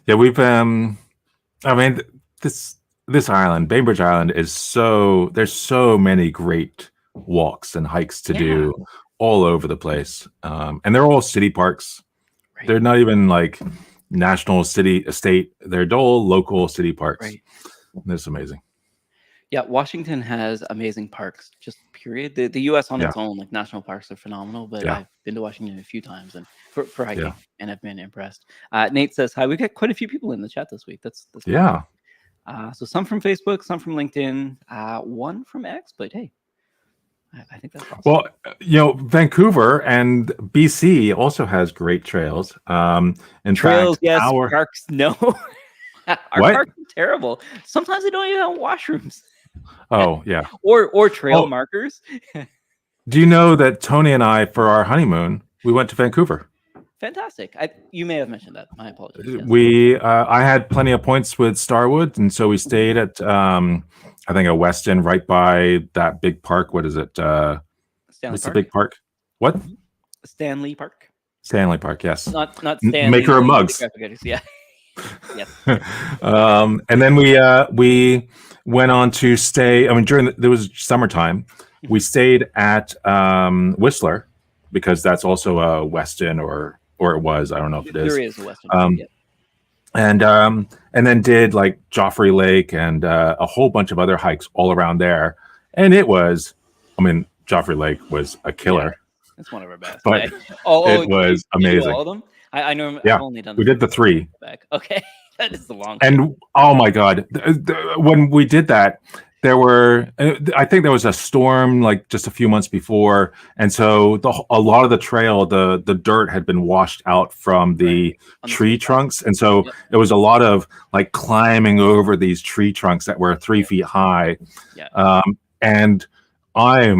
Yeah, we've I mean, this this island, Bainbridge Island, is there's so many great walks and hikes to do all over the place. And they're all city parks. Right. They're not even like national city estate. They're all local city parks. Right. It's amazing. Yeah, Washington has amazing parks, just period. The U.S. on its own, like national parks are phenomenal, but I've been to Washington a few times and for hiking, and I've been impressed. Nate says, hi, we got quite a few people in the chat this week. That's yeah. So some from Facebook, some from LinkedIn, one from X, but hey, I think that's awesome. Well, Vancouver and BC also has great trails. In trails, fact, yes, parks, no. Our parks are terrible. Sometimes they don't even have washrooms. Oh, yeah. or trail markers. Do you know that Tony and I, for our honeymoon, we went to Vancouver? Fantastic. You may have mentioned that. My apologies. Yes. I had plenty of points with Starwood, and so we stayed at I think a Westin right by that big park. What is it? Stanley what's Park? the big park? What? Stanley Park. Stanley Park, yes. Not Stanley. Maker of mugs. Yeah. Yes. And then we went on to stay. I mean, there was summertime. We stayed at Whistler because that's also a Westin, or it was. I don't know if it is. There is a Westin. And then did like Joffrey Lake and a whole bunch of other hikes all around there. And it was, I mean, Joffrey Lake was a killer. Yeah, it's one of our best. But it was amazing. All of them? I know. Yeah, I've only done we did the 3. Back. Okay, that is the long. And oh my God, when we did that, there were, I think there was a storm like just a few months before, and so a lot of the trail, the dirt had been washed out from the tree trunks, and so it was a lot of like climbing over these tree trunks that were 3 feet high. Yeah. And I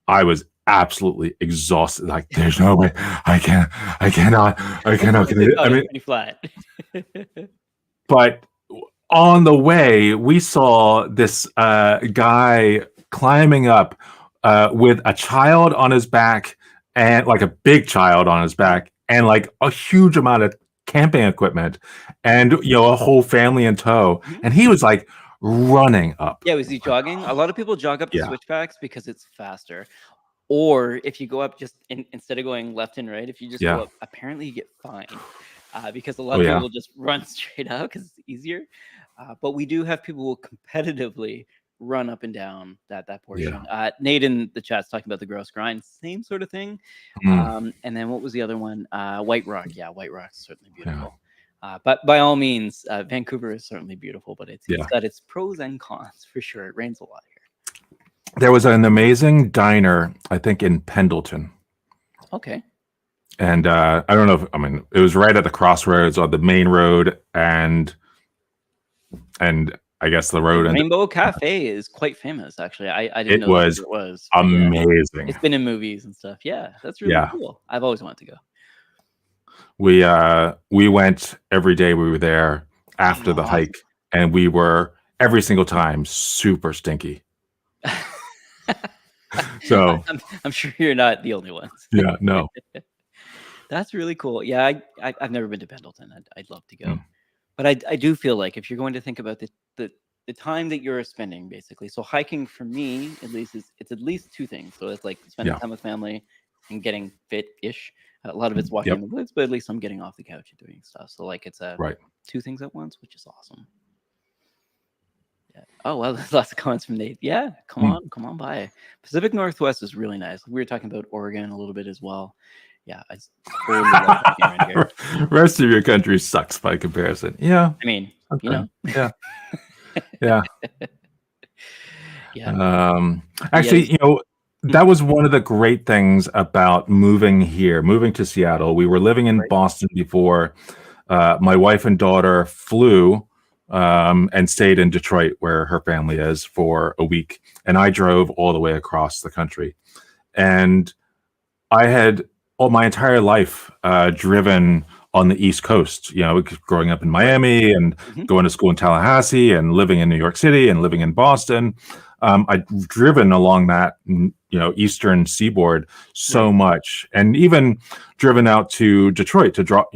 was absolutely exhausted. Like, there's no way I cannot. I mean, pretty flat. But on the way, we saw this guy climbing up with a child on his back, and like a big child on his back, and like a huge amount of camping equipment, and a whole family in tow. And he was like running up. Yeah, was he jogging? A lot of people jog up the switchbacks because it's faster. Or if you go up just instead of going left and right, if you just go up, apparently you get fined because a lot of people just run straight out because it's easier. But we do have people who will competitively run up and down that portion. Nate in the chat's talking about the Grouse Grind, same sort of thing. And then what was the other one? White Rock. Yeah, White Rock's certainly beautiful. But by all means, Vancouver is certainly beautiful, but it's got its pros and cons for sure. It rains a lot here. There was an amazing diner, I think, in Pendleton. Okay. And I don't know it was right at the crossroads on the main road and I guess the road. Rainbow Cafe is quite famous, actually. I didn't know it was amazing. Yeah. It's been in movies and stuff. Yeah, that's really cool. I've always wanted to go. We went every day we were there after the hike, and we were every single time super stinky. So I'm sure you're not the only ones. Yeah, no. That's really cool. Yeah, I've never been to Pendleton. I'd love to go. But I do feel like if you're going to think about the time that you're spending, basically. So hiking for me, at least, it's at least 2 things. So it's like spending time with family and getting fit-ish. A lot of it's walking in the woods, but at least I'm getting off the couch and doing stuff. So like it's 2 things at once, which is awesome. Yeah. Oh well, there's lots of comments from Nate. Yeah, come on by. Pacific Northwest is really nice. We were talking about Oregon a little bit as well. Yeah, I totally love hiking around here. Rest of your country sucks by comparison. Yeah, I mean, yeah. Yeah. Actually, that was one of the great things about moving to Seattle. We were living in Boston before. My wife and daughter flew and stayed in Detroit, where her family is, for a week. And I drove all the way across the country. And I had all my entire life driven on the East Coast, growing up in Miami and going to school in Tallahassee and living in New York City and living in Boston. I'd driven along that, eastern seaboard so much, and even driven out to Detroit to drop,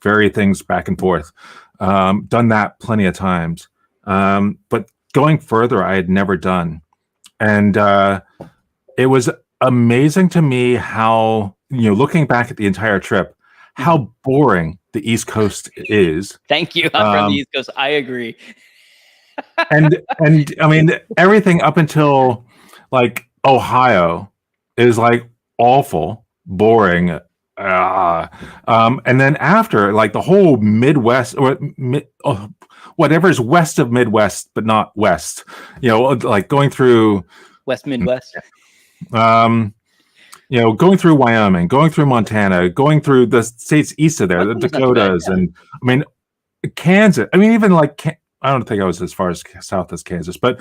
ferry things back and forth. Done that plenty of times. But going further, I had never done, and it was amazing to me how, looking back at the entire trip, how boring the East Coast is. Thank you. I'm from the East Coast. I agree. and I mean, everything up until like Ohio is like awful, boring. And then after, like the whole Midwest or whatever is west of Midwest, but not West, like going through West Midwest. Going through Wyoming, going through Montana, going through the states east of there, the Dakotas, bad, yeah. And I mean, Kansas. I mean, even like, I don't think I was as far as south as Kansas, but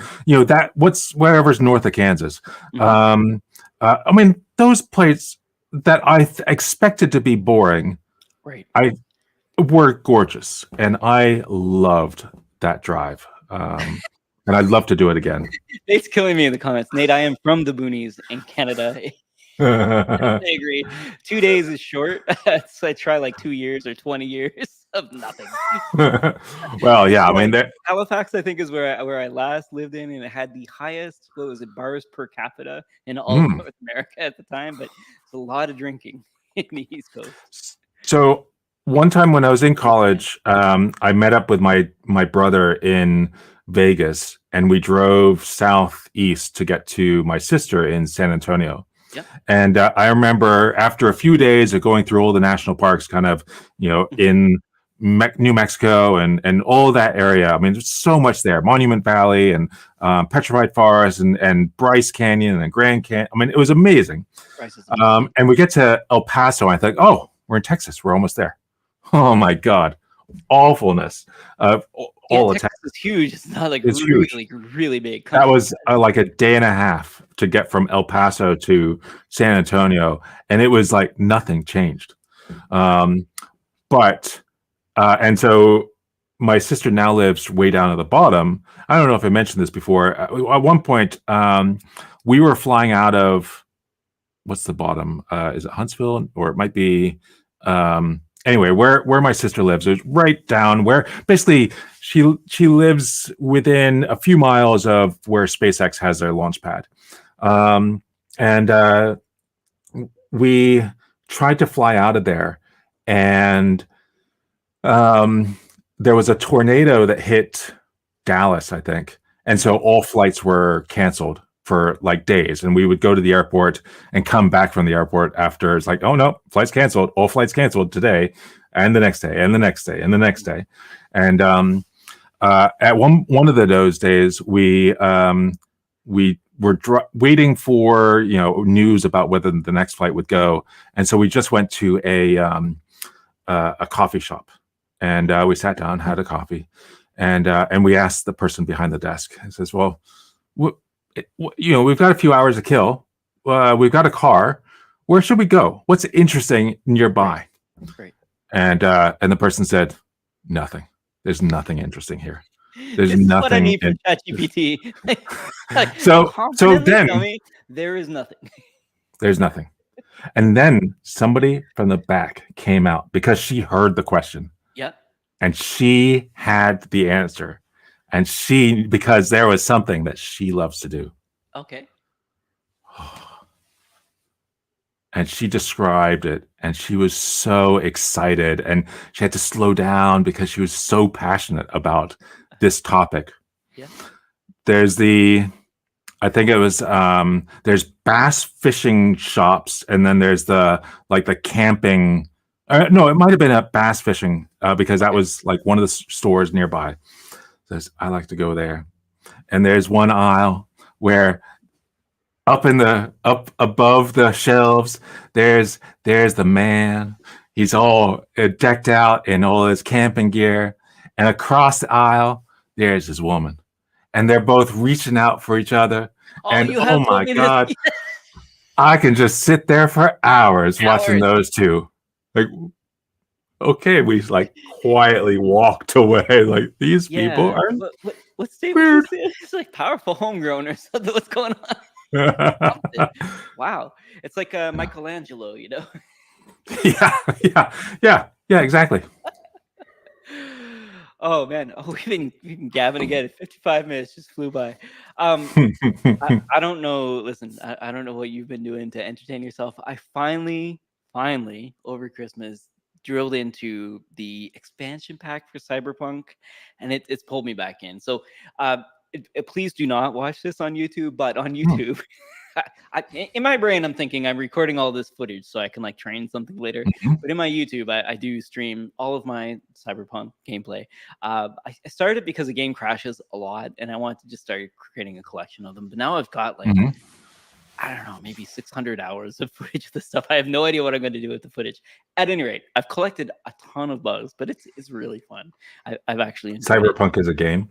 wherever's north of Kansas. Mm-hmm. I mean, those places that I expected to be boring, right? Were gorgeous, and I loved that drive. And I'd love to do it again. Nate's killing me in the comments. Nate, I am from the boonies in Canada. I agree. 2 days is short. So I try like 2 years or 20 years of nothing. Well, yeah, I mean, Halifax, I think, is where I last lived in, and it had the highest, bars per capita in all of North America at the time. But it's a lot of drinking in the East Coast. So one time when I was in college, I met up with my brother in Vegas, and we drove southeast to get to my sister in San Antonio. Yeah. And I remember after a few days of going through all the national parks, kind of, in New Mexico and all that area. I mean, there's so much there. Monument Valley and Petrified Forest and Bryce Canyon and Grand Canyon. I mean, it was amazing. And we get to El Paso, and I think, oh, we're in Texas. We're almost there. Oh, my God. Awfulness. All Texas is huge. It's not like it's really, huge. really big country. That was like a day and a half to get from El Paso to San Antonio, and it was like nothing changed. But and so my sister now lives way down at the bottom. I don't know if I mentioned this before. At one point, we were flying out of what's the bottom? Is it Huntsville, or it might be? Anyway, where my sister lives is right down where basically she lives within a few miles of where SpaceX has their launch pad. And we tried to fly out of there, and there was a tornado that hit Dallas, I think. And so all flights were canceled for like days, and we would go to the airport and come back from the airport after. It's like, oh no, flights canceled, all flights canceled today, and the next day, and the next day, and the next day. And at one of those days, we were waiting for news about whether the next flight would go, and so we just went to a coffee shop, and we sat down, had a coffee, and we asked the person behind the desk. He says, well, we've got a few hours to kill. We've got a car. Where should we go? What's interesting nearby? Great. And the person said, nothing. There's nothing interesting here. There's this nothing. Is what I need from ChatGPT. So then there is nothing. There's nothing. And then somebody from the back came out because she heard the question. Yeah. And she had the answer. And because there was something that she loves to do. Okay. And she described it, and she was so excited, and she had to slow down because she was so passionate about this topic. Yeah. There's I think it was, there's bass fishing shops, and then there's the camping. No, it might have been a bass fishing because that was like one of the stores nearby. Says, I like to go there. And there's one aisle where up above the shelves, there's the man. He's all decked out in all his camping gear. And across the aisle, there's his woman. And they're both reaching out for each other. And oh my God, I can just sit there for hours watching those two. Like, okay, we like quietly walked away. Like, these people are what's weird. It's like powerful homegrown or something. What's going on? Wow, it's like Michelangelo, Yeah, exactly. Oh man, we've been gabbing again. 55 minutes just flew by. I don't know. Listen, I don't know what you've been doing to entertain yourself. I finally over Christmas drilled into the expansion pack for Cyberpunk, and it's pulled me back in. So, please do not watch this on YouTube. But on YouTube, in my brain, I'm thinking I'm recording all this footage so I can like train something later. But in my YouTube, I do stream all of my Cyberpunk gameplay. I started because the game crashes a lot, and I wanted to just start creating a collection of them. But now I've got like I don't know, maybe 600 hours of footage of this stuff. I have no idea what I'm going to do with the footage. At any rate, I've collected a ton of bugs, but it's really fun. I've actually enjoyed Cyberpunk is a game.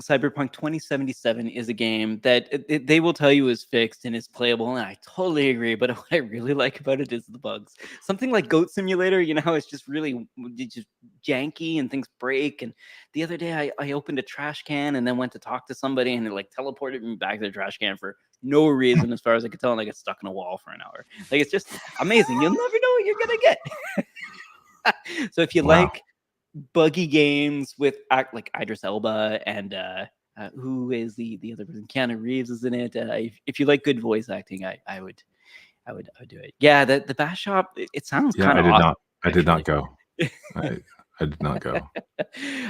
Cyberpunk 2077 is a game that they will tell you is fixed and is playable, and I totally agree. But what I really like about it is the bugs. Something like Goat Simulator, you know, how it's just really just janky and things break. And the other day, I opened a trash can and then went to talk to somebody, and it like teleported me back to the trash can for no reason, as far as I could tell, and I got stuck in a wall for an hour. Like, it's just amazing. You'll never know what you're gonna get. So if you like buggy games with like Idris Elba and who is the other person? Keanu Reeves is in it. If you like good voice acting, I would do it. Yeah, the Bash Shop. It sounds kind of. I did not go. I did not go.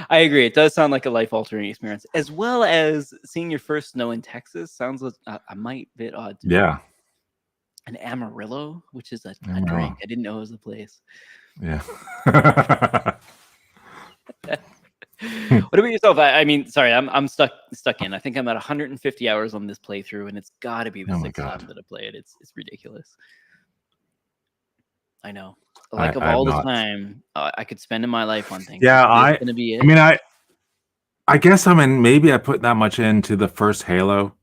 I agree. It does sound like a life-altering experience, as well as seeing your first snow in Texas. Sounds a mite bit odd. Yeah. An Amarillo, which is a drink. I didn't know it was a place. Yeah. What about yourself? I mean, sorry, I'm stuck in. I think I'm at 150 hours on this playthrough, and it's got to be the sixth time that I play it. It's ridiculous. I know. Like of all the time I could spend in my life on things. Yeah, gonna be it. I mean, I guess maybe I put that much into the first Halo,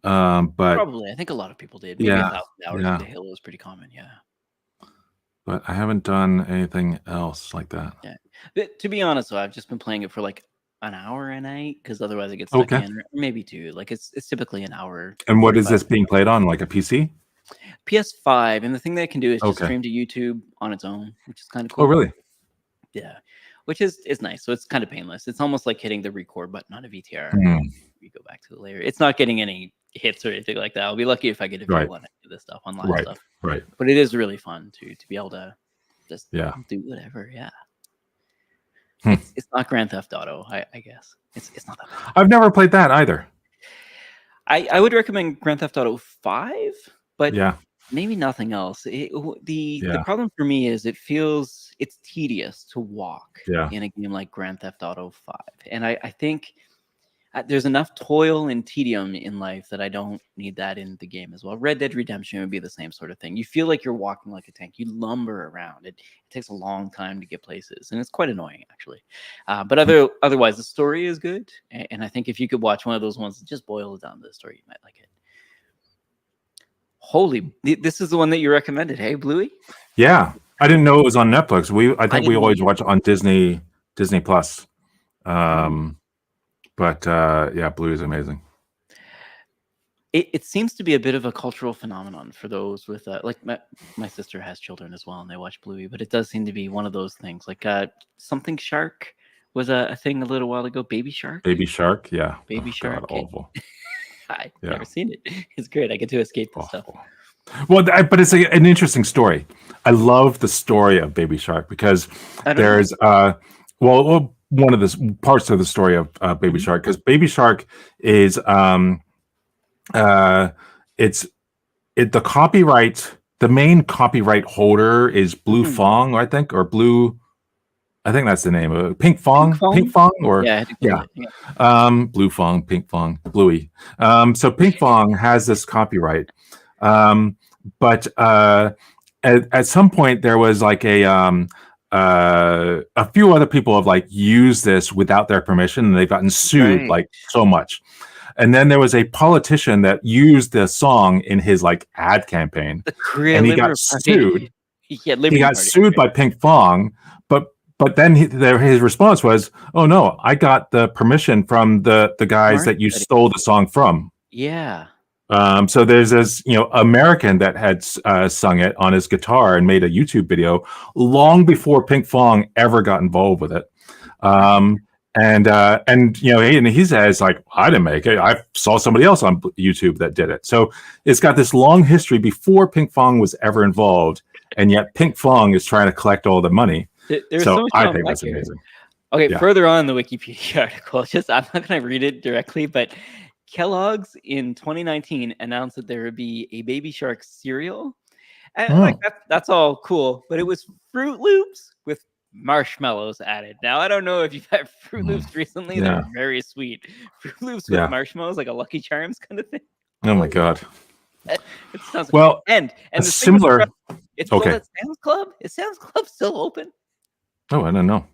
but probably I think a lot of people did. Maybe 1,000 hours into Halo is pretty common. Yeah. But I haven't done anything else like that. Yeah. But to be honest, though, I've just been playing it for like an hour a night, because otherwise I get stuck in, or maybe two. Like it's typically an hour. And what is this being played on? Like a PC? PS5, and the thing that it can do is just stream to YouTube on its own, which is kind of cool. Oh, really? Yeah, which is nice. So it's kind of painless. It's almost like hitting the record button on a VTR. We go back to it later. It's not getting any hits or anything like that. I'll be lucky if I get a view on this stuff, on live stuff. Right. But it is really fun to be able to just do whatever. Yeah. It's not Grand Theft Auto, I guess. It's not that bad. I've never played that either. I would recommend Grand Theft Auto 5, but maybe nothing else. The problem for me is it's tedious to walk in a game like Grand Theft Auto 5. And I think there's enough toil and tedium in life that I don't need that in the game as well. Red Dead Redemption would be the same sort of thing. You feel like you're walking like a tank. You lumber around. It takes a long time to get places, and it's quite annoying, actually. But otherwise, the story is good. And I think if you could watch one of those ones that just boils down to the story, you might like it. Holy, this is the one that you recommended. Hey, Bluey? Yeah. I didn't know it was on Netflix. I think we always watch it on Disney Plus. But Bluey is amazing. It seems to be a bit of a cultural phenomenon for those with like my sister has children as well, and they watch Bluey. But it does seem to be one of those things. Like Something Shark was a thing a little while ago. Baby Shark. Baby Shark, yeah. Baby Shark. God, awful. I've never seen it. It's great. I get to escape this stuff. Well, but it's an interesting story. I love the story of Baby Shark because there's one of the parts of the story of Baby Shark, because Baby Shark is the copyright. The main copyright holder is Blue Fong, I think, or Blue. I think that's the name of it. Pink Fong, or Blue Fong, Pink Fong, Bluey. So Pink Fong has this copyright, but at some point there was like a few other people have like used this without their permission, and they've gotten sued like so much. And then there was a politician that used the song in his like ad campaign, and he got sued. He got sued by Pink Fong, but then his response was, "Oh no, I got the permission from the guys that you stole the song from." Yeah. So there's this, American that had sung it on his guitar and made a YouTube video long before Pink Fong ever got involved with it. And he says like, I didn't make it. I saw somebody else on YouTube that did it. So it's got this long history before Pinkfong was ever involved, and yet Pinkfong is trying to collect all the money. There's so so much I think that's amazing. Okay, further on in the Wikipedia article, I'm not going to read it directly, but Kellogg's in 2019 announced that there would be a Baby Shark cereal. And that's all cool, but it was Fruit Loops with marshmallows added. Now I don't know if you've had Fruit Loops recently. They're very sweet. Fruit Loops with marshmallows, like a Lucky Charms kind of thing. Oh my god. It sounds well, and the similar. It's sold at Sam's Club. Is Sam's Club still open? Oh, I don't know.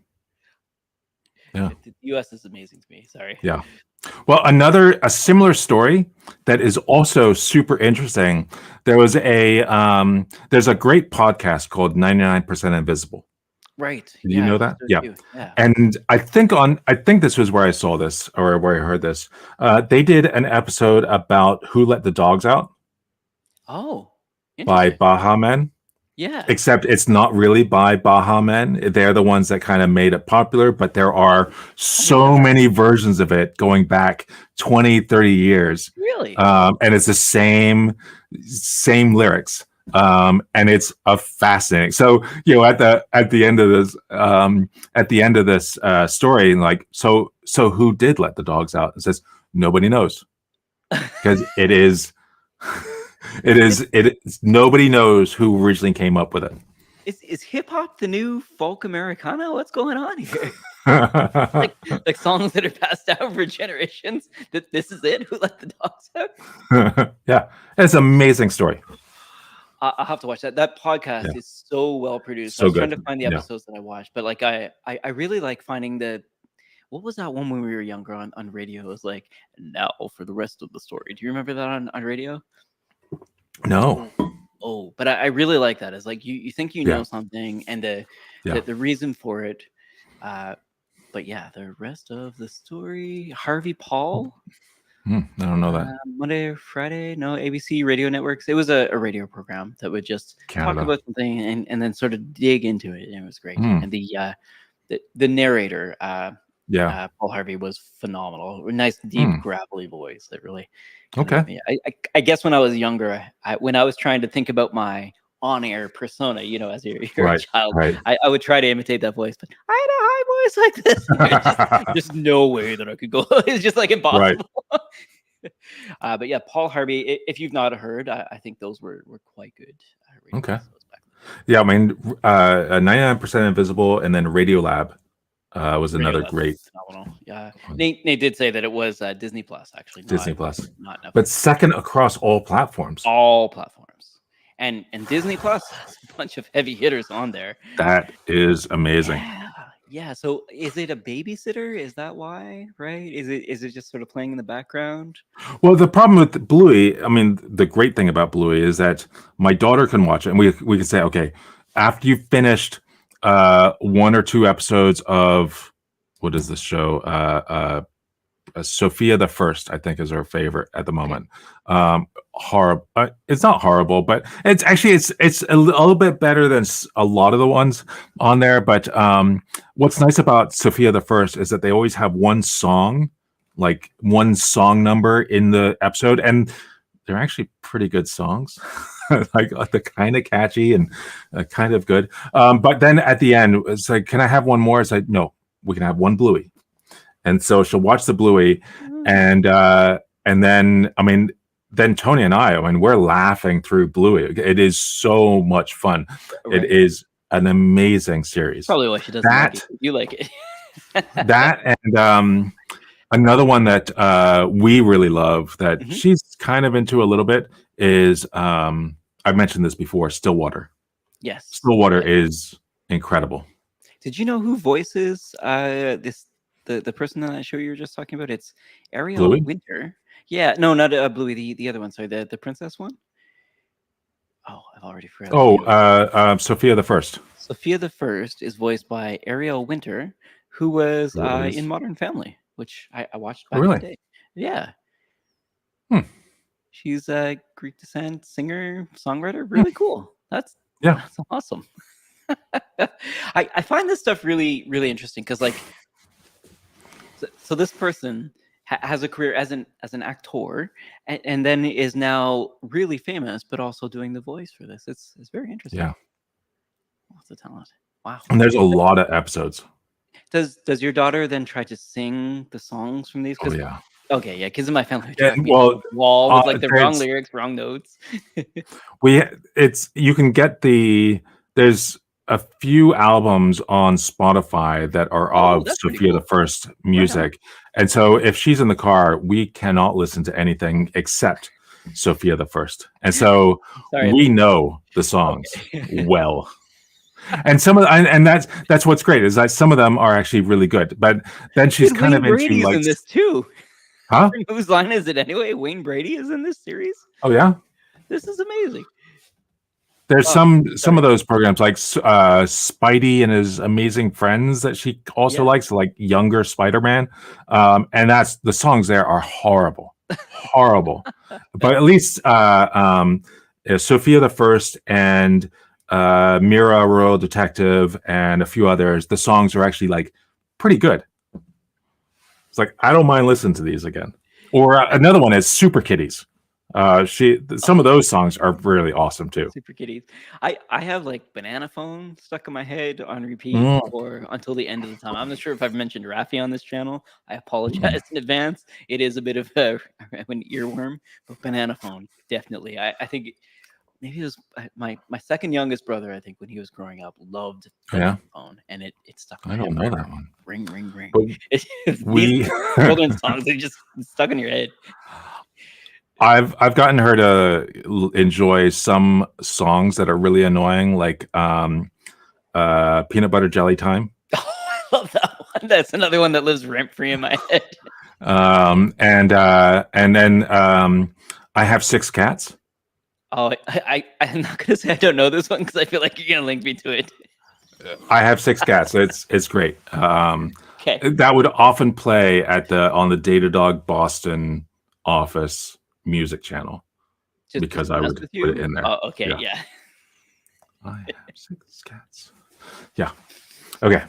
Yeah, the US is amazing to me. Sorry. Yeah. Well, a similar story that is also super interesting. There's a great podcast called 99% Invisible. Right. Do you know that? Yeah. And I think this was where I saw this or where I heard this. They did an episode about Who Let the Dogs Out. Oh. By Baha Men. Yeah. Except it's not really by Baha Men. They're the ones that kind of made it popular, but there are so many versions of it going back 20, 30 years. Really? And it's the same lyrics. And it's a fascinating. So, at the end of this story, like, so who did let the dogs out? It says nobody knows. Because it is nobody knows who originally came up with it. Is hip hop the new folk Americana? What's going on here? like songs that are passed down for generations. That this is it. Who let the dogs out? Yeah, it's an amazing story. I'll have to watch that. That podcast is so well produced. So I was good. trying to find the episodes that I watched, but like I really like finding what was that one when we were younger on radio? It was like, now for the rest of the story. Do you remember that on radio? No. Oh, but I really like that. It's like you think you know something, and the reason for it. But yeah, the rest of the story. Harvey Paul. I don't know that. Monday or Friday? No, ABC radio networks. It was a radio program that would just talk about something and then sort of dig into it, and it was great. And the narrator, Paul Harvey, was phenomenal. Nice, deep, gravelly voice that really. I guess when I was younger, when I was trying to think about my on-air persona, as you're a child, I would try to imitate that voice, but I had a high voice like this. There's no way that I could go. It's just like impossible. But yeah, Paul Harvey. If you've not heard, I think those were quite good. Okay. Yeah, I mean, 99% Invisible, and then Radiolab was another great. Phenomenal. Yeah, Nate did say that it was Disney Plus, actually. Disney Plus, not Netflix. But second across all platforms. All platforms, and Disney Plus has a bunch of heavy hitters on there. That is amazing. Yeah. So, is it a babysitter? Is that why? Right? Is it just sort of playing in the background? Well, the problem with Bluey, I mean, the great thing about Bluey is that my daughter can watch it, and we can say, okay, after you've finished one or two episodes of what is this show? Sophia the First, I think, is her favorite at the moment. Horrible. It's not horrible, but it's actually it's a little bit better than a lot of the ones on there. But what's nice about Sophia the First is that they always have one song number in the episode, and they're actually pretty good songs. like they're kind of catchy and kind of good. But then at the end, it's like, can I have one more? It's like, no, we can have one Bluey. And so she'll watch the Bluey, and then then Tony and I mean, we're laughing through Bluey. It is so much fun. Right. It is an amazing series. Probably why she doesn't like it. You like it. That and another one that we really love that she's kind of into a little bit is I've mentioned this before, Stillwater. Yes. Stillwater is incredible. Did you know who voices the person on that show you were just talking about? It's Ariel Bluey? Winter. Yeah, no, not Bluey. The other one. Sorry, the princess one. Oh, I've already forgotten. Sophia the First. Sophia the First is voiced by Ariel Winter, who was in Modern Family, which I watched back in the day. Yeah. She's a Greek descent singer, songwriter. Really cool. That's awesome. I find this stuff really, really interesting because, like, So this person has a career as an actor, and then is now really famous, but also doing the voice for this. It's very interesting. Yeah. Lots of talent. Wow. And there's a lot of episodes. Does your daughter then try to sing the songs from these? Oh yeah. Okay, yeah, kids in my family Yeah, drive me well, up the wall with like the wrong there's- lyrics, wrong notes. You can get there's a few albums on Spotify that are of that's pretty Sophia cool. the First music. And so if she's in the car, we cannot listen to anything except Sophia the First. And so Sorry. we know the songs well. And some of and that's what's great is that some of them are actually really good. But then she's Dude, kind Wayne of into Brady's like in this too. Huh? Whose line is it anyway? Wayne Brady is in this series. Oh yeah. This is amazing. There's some of those programs like Spidey and His Amazing Friends that she also likes, like younger Spider-Man. And that's the songs there are horrible. But at least Sophia the First and Mira Royal Detective and a few others, the songs are actually like pretty good. It's like I don't mind listening to these again. Or another one is Super Kitties. Some of those songs are really awesome too. Super Kitties. I have like Banana Phone stuck in my head on repeat or until the end of the time. I'm not sure if I've mentioned Raffi on this channel. I apologize in advance. It is a bit of an earworm, but Banana Phone definitely. I think maybe it was my second youngest brother. I think when he was growing up, loved Banana Phone, and it stuck. I don't know that one. Ring, ring, ring. These children's songs, they just stuck in your head. I've gotten her to enjoy some songs that are really annoying, like Peanut Butter Jelly Time. Oh, I love that one. That's another one that lives rent free in my head. And then I Have Six Cats. Oh, I'm not gonna say I don't know this one because I feel like you're gonna link me to it. I Have Six Cats. It's great. Okay. That would often play on the Datadog Boston office music channel because I would put it in there. Oh, okay, yeah. I Have Six Cats. Yeah. Okay.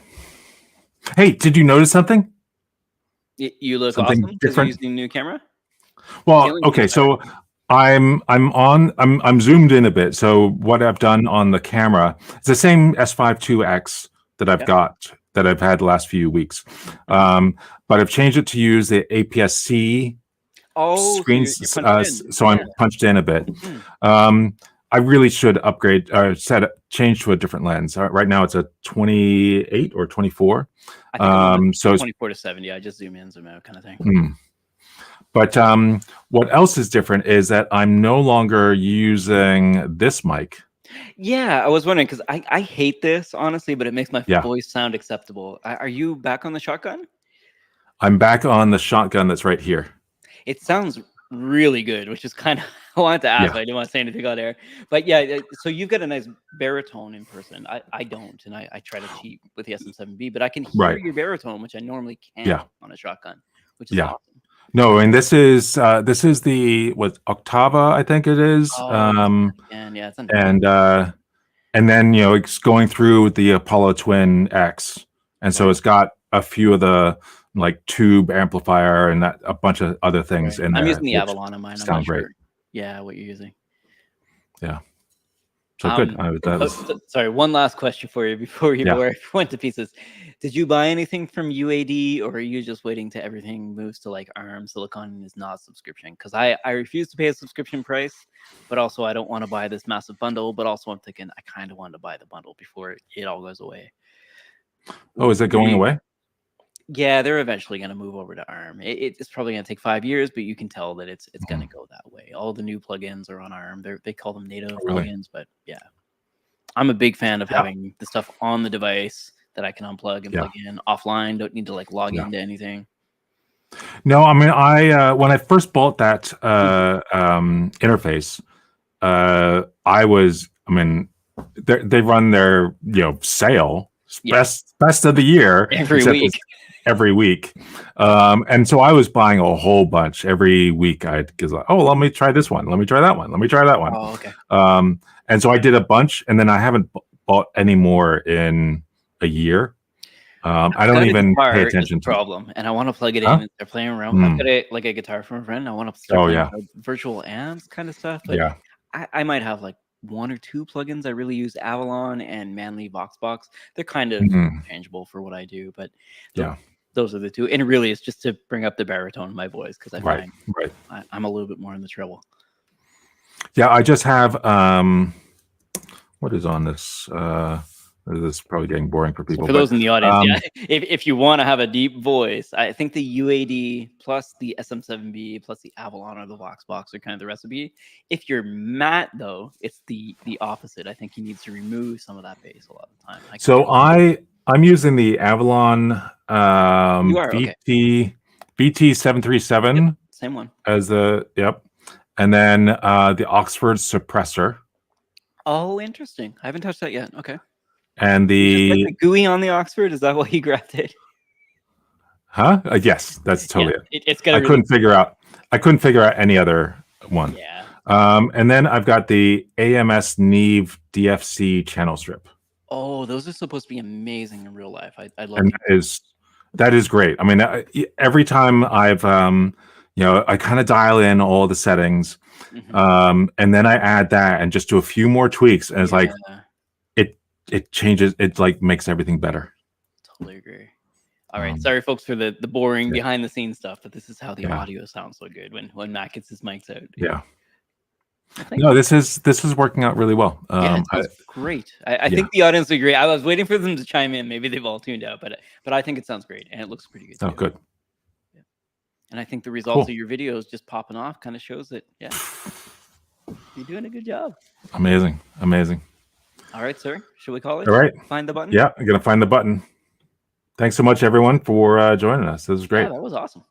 Hey, did you notice something? You look something awesome because you're using a new camera. Well, okay, so I'm zoomed in a bit. So what I've done on the camera, it's the same S5 IIX that I've got that I've had the last few weeks, but I've changed it to use the APS-C screens. So I'm punched in a bit. I really should upgrade or change to a different lens. Right now it's a 28 or 24. So it's 24 to 70. I just zoom in, zoom out kind of thing. But what else is different is that I'm no longer using this mic. Yeah, I was wondering because I hate this honestly, but it makes my voice sound acceptable. Are you back on the shotgun? I'm back on the shotgun that's right here. It sounds really good, which is kind of I wanted to ask. I didn't want to say anything on air, but yeah. So you've got a nice baritone in person. I don't, and I try to cheat with the SM7B, but I can hear your baritone, which I normally can't on a shotgun, which is awesome. No, and this is the Octava, I think it is. And then it's going through the Apollo Twin X, and so it's got a few of the like tube amplifier and a bunch of other things in there. I'm using the Avalon on mine. Sound great. Yeah, what you're using. Yeah. So good. Sorry, one last question for you before we went to pieces. Did you buy anything from UAD, or are you just waiting till everything moves to like ARM Silicon and is not a subscription? Because I refuse to pay a subscription price, but also I don't want to buy this massive bundle. But also I'm thinking I kind of want to buy the bundle before it all goes away. Oh, is it going away? Yeah, they're eventually going to move over to ARM. It's probably going to take 5 years, but you can tell that it's going to go that way. All the new plugins are on ARM. They call them native plugins, but yeah, I'm a big fan of having the stuff on the device that I can unplug and plug in offline. Don't need to like log into anything. No, I mean, when I first bought that interface, they run their Yeah. sale best of the year every week. And so I was buying a whole bunch every week. Because let me try this one. Let me try that one. Let me try that one. Oh, okay. And so I did a bunch, and then I haven't bought any more in a year. I don't even pay attention to problem, and I want to plug it in Huh? and start playing around. I've got a guitar from a friend. I want to start Oh playing yeah, virtual amps kind of stuff, but yeah. I might have like one or two plugins. I really use Avalon and Manly Voxbox. They're kind of Mhm. tangible for what I do, but Yeah. those are the two. And it really is just to bring up the baritone in my voice because I Right, find right. I'm a little bit more in the treble. Yeah, I just have what is on this? This is probably getting boring for people. So for those in the audience, um, if you want to have a deep voice, I think the UAD plus the SM7B plus the Avalon or the Voxbox are kind of the recipe. If you're Matt, though, it's the opposite. I think he needs to remove some of that bass a lot of the time. So I'm using the Avalon You are, okay. VT737 Yep, same one. as the and then the Oxford suppressor. Oh, interesting. I haven't touched that yet. Okay. And Just like the GUI on the Oxford, is that what he grabbed it? Huh? Yes, that's totally it. It's got. I couldn't figure out any other one. Yeah. And then I've got the AMS Neve DFC channel strip. Oh, those are supposed to be amazing in real life. I love. And that is great. I mean, every time I've I kind of dial in all the settings, and then I add that and just do a few more tweaks, and it's like it changes. It like makes everything better. Totally agree. All right, sorry folks for the boring behind the scenes stuff, but this is how the audio sounds so good when Matt gets his mics out. Yeah. No, this is working out really well. Yeah, it's great. I think the audience will agree. I was waiting for them to chime in. Maybe they've all tuned out, but I think it sounds great and it looks pretty good. Oh, good. Yeah. And I think the results of your videos just popping off kind of shows that you're doing a good job. Amazing. All right, sir. Should we call it? All right. Find the button. Yeah, I'm gonna find the button. Thanks so much, everyone, for joining us. This was great. Yeah, that was awesome.